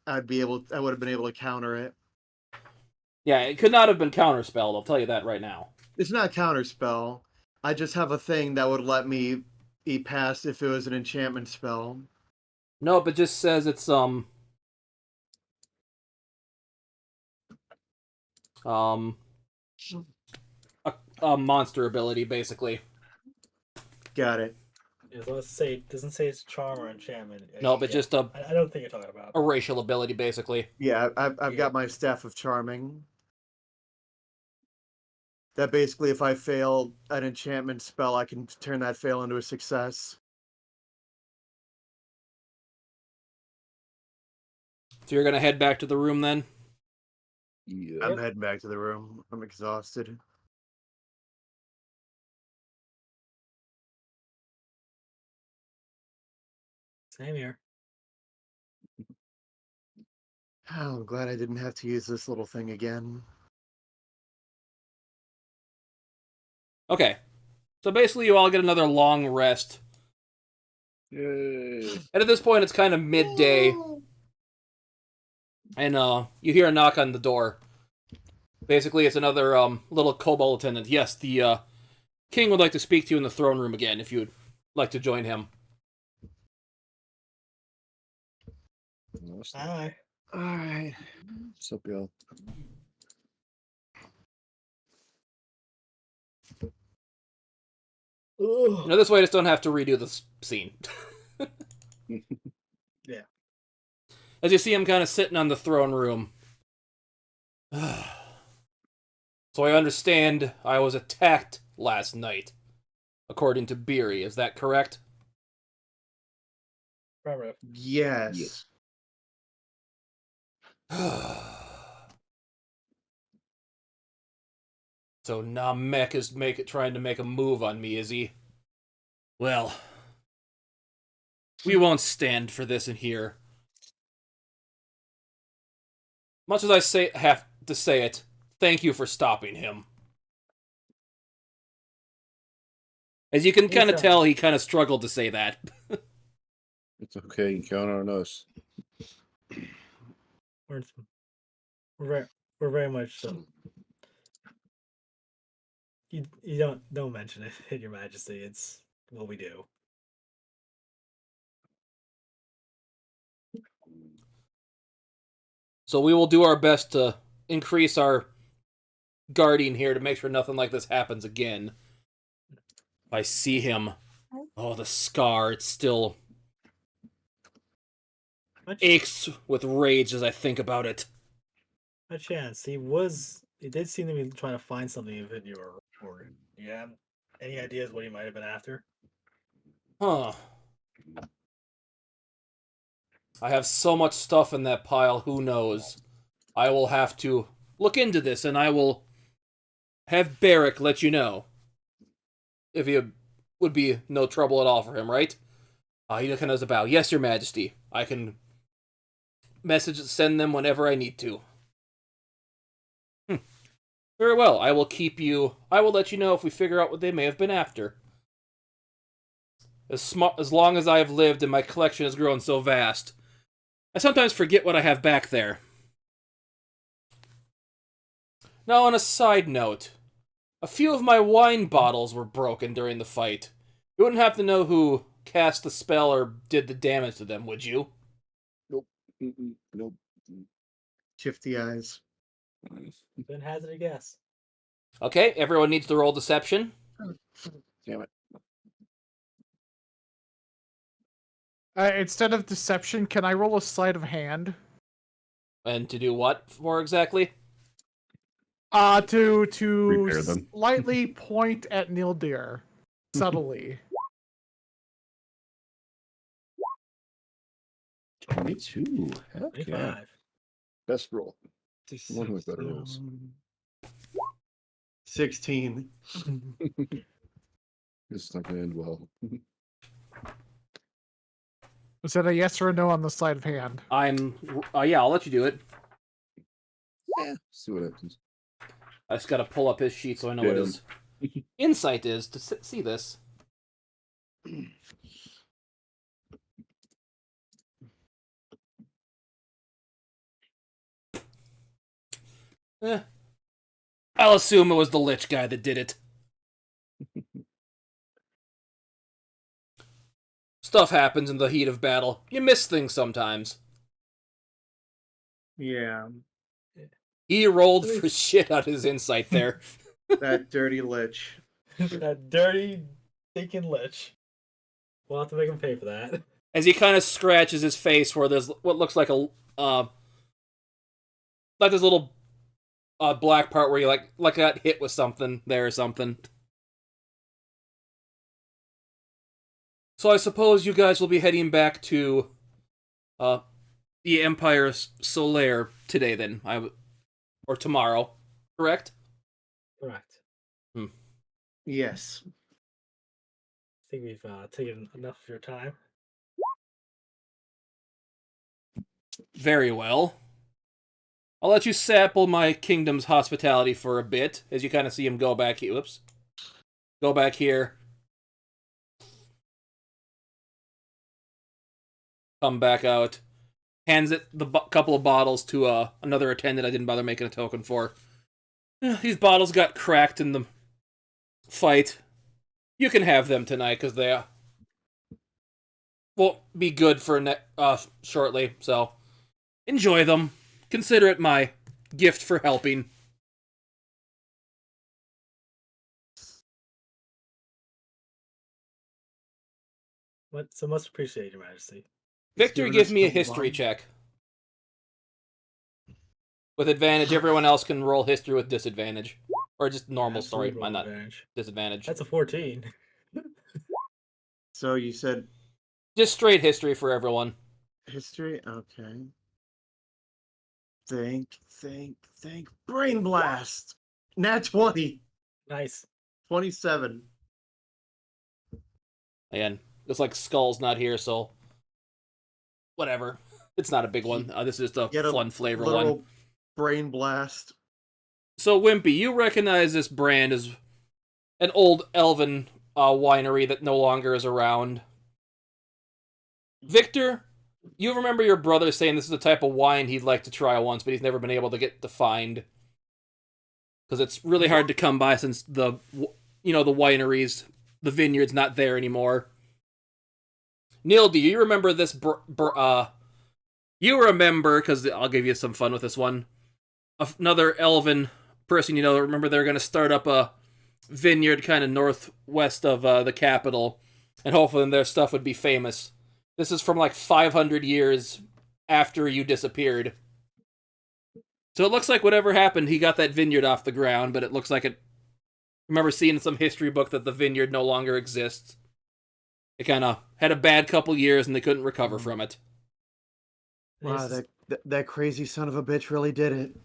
I would have been able to counter it. yeah, it could not have been counterspelled. I'll tell you that right now. It's not counterspell. I just have a thing that would let me be passed if it was an enchantment spell. Nope, it just says it's a monster ability, basically. Got it. Yeah, so let's say it doesn't say it's charm or enchantment. Nope, it's just I don't think you're talking about. a racial ability, basically. Yeah, I've got my staff of charming. That basically, if I fail an enchantment spell, I can turn that fail into a success. So you're gonna head back to the room then? Yeah. I'm heading back to the room. I'm exhausted. Same here. Oh, I'm glad I didn't have to use this little thing again. Okay. So basically you all get another long rest. Yay. And at this point it's kind of midday. And you hear a knock on the door. Basically it's another little kobold attendant. Yes, the king would like to speak to you in the throne room again if you'd like to join him. Awesome. Hi. All right. What's up, y'all? You know, this way I just don't have to redo this scene. Yeah. As you see him kind of sitting on the throne room. So I understand I was attacked last night, according to Beery. Is that correct? Remember, Yes. So Namek is trying to make a move on me, is he? Well, we won't stand for this in here. Much as I have to say it, thank you for stopping him. As you can kind of tell, he kind of struggled to say that. It's okay. You can count on us. we're very much so. You don't mention it, Your Majesty. It's what we do. So we will do our best to increase our guarding here to make sure nothing like this happens again. If I see him, oh, the scar, it still aches with rage as I think about it. A chance. He did seem to be trying to find something in your report. Do you have any ideas what he might have been after? Huh. I have so much stuff in that pile, who knows? I will have to look into this, and I will have Barrick let you know. If he would be no trouble at all for him, right? He kind of does a bow. Yes, Your Majesty. I can send them whenever I need to. Very well. I will let you know if we figure out what they may have been after. As long as I have lived and my collection has grown so vast, I sometimes forget what I have back there. Now, on a side note, a few of my wine bottles were broken during the fight. You wouldn't have to know who cast the spell or did the damage to them, would you? Nope. Nope. Shifty eyes. Then hazard a guess. Okay, everyone needs to roll deception. Damn it. Instead of deception, can I roll a sleight of hand? And to do what for exactly? To Repair them. slightly point at Nildir subtly. 22. Heck yeah. 25. Best roll. One with better rolls. 16. It's not going to end well. Was that a yes or a no on the sleight of hand? Yeah, I'll let you do it. Yeah. See what happens. I just gotta pull up his sheet so I know what his insight is to see this. I'll assume it was the Lich guy that did it. Stuff happens in the heat of battle. You miss things sometimes. Yeah. He rolled for shit out his insight there. That dirty lich. That dirty, stinking lich. We'll have to make him pay for that. As he kind of scratches his face where there's what looks like a like this little black part where you like got hit with something there or something. So I suppose you guys will be heading back to the Empire's Solaire today then, or tomorrow, correct? Correct. Yes. I think we've taken enough of your time. Very well. I'll let you sample my kingdom's hospitality for a bit, as you kind of see him go back here. Whoops. Go back here. Come back out. Hands it the couple of bottles to another attendant I didn't bother making a token for. These bottles got cracked in the fight. You can have them tonight, because they won't be good for shortly, so enjoy them. Consider it my gift for helping. So much appreciated, Your Majesty. Victor, giving give us me a the history wine. check. With advantage, everyone else can roll history with disadvantage. Or just normal Absolute story, why not advantage. disadvantage. That's a 14. So you said Just straight history for everyone. history? Okay. Think. Brain blast! Nat 20! Nice. 27. Again, looks like Skull's not here, so whatever. It's not a big one. This is just Get a a fun flavor literal one. brain blast. So, Wimpy, you recognize this brand as an old elven winery that no longer is around. Victor, you remember your brother saying this is the type of wine he'd like to try once, but he's never been able to get to find. Because it's really hard to come by since the wineries, the vineyard's not there anymore. Neil, do you remember this you remember, because I'll give you some fun with this one, another elven person remember they're going to start up a vineyard kind of northwest of the capital, and hopefully their stuff would be famous. This is from like 500 years after you disappeared. So it looks like whatever happened, he got that vineyard off the ground, but it looks like it... I remember seeing in some history book that the vineyard no longer exists. It kind of had a bad couple years and they couldn't recover from it. Wow, that crazy son of a bitch really did it.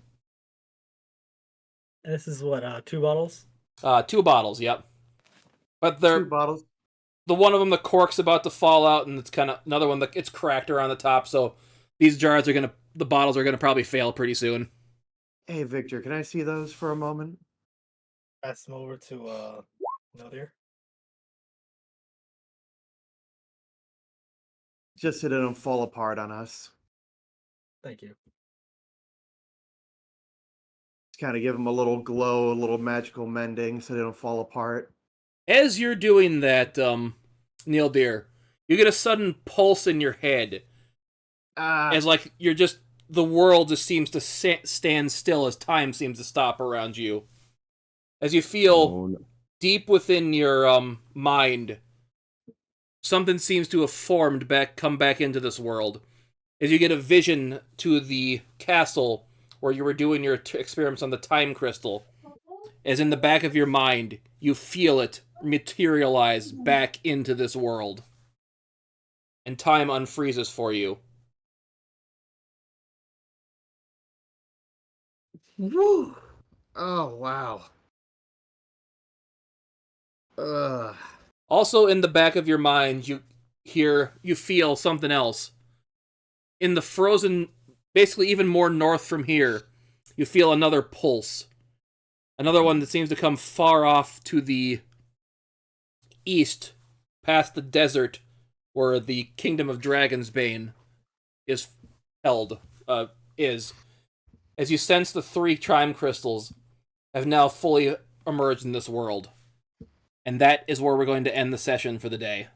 And this is what, 2 bottles? 2 bottles, yep. But 2 bottles. the one of them, the cork's about to fall out, and it's kind of another one that it's cracked around the top. So these the bottles are gonna probably fail pretty soon. Hey, Victor, can I see those for a moment? Pass them over to, there. Just so they don't fall apart on us. Thank you. Just kind of give them a little glow, a little magical mending so they don't fall apart. As you're doing that, Neil dear, you get a sudden pulse in your head. As like the world just seems to stand still as time seems to stop around you. As you feel deep within your mind, something seems to have come back into this world. As you get a vision to the castle where you were doing your experiments on the time crystal, as in the back of your mind, you feel it materialize back into this world. And time unfreezes for you. Woo! Oh, wow. Ugh. Also, in the back of your mind, you feel something else. In the frozen, basically even more north from here, you feel another pulse. Another one that seems to come far off to the east, past the desert, where the Kingdom of Dragonsbane is held, as you sense the 3 time crystals have now fully emerged in this world. And that is where we're going to end the session for the day.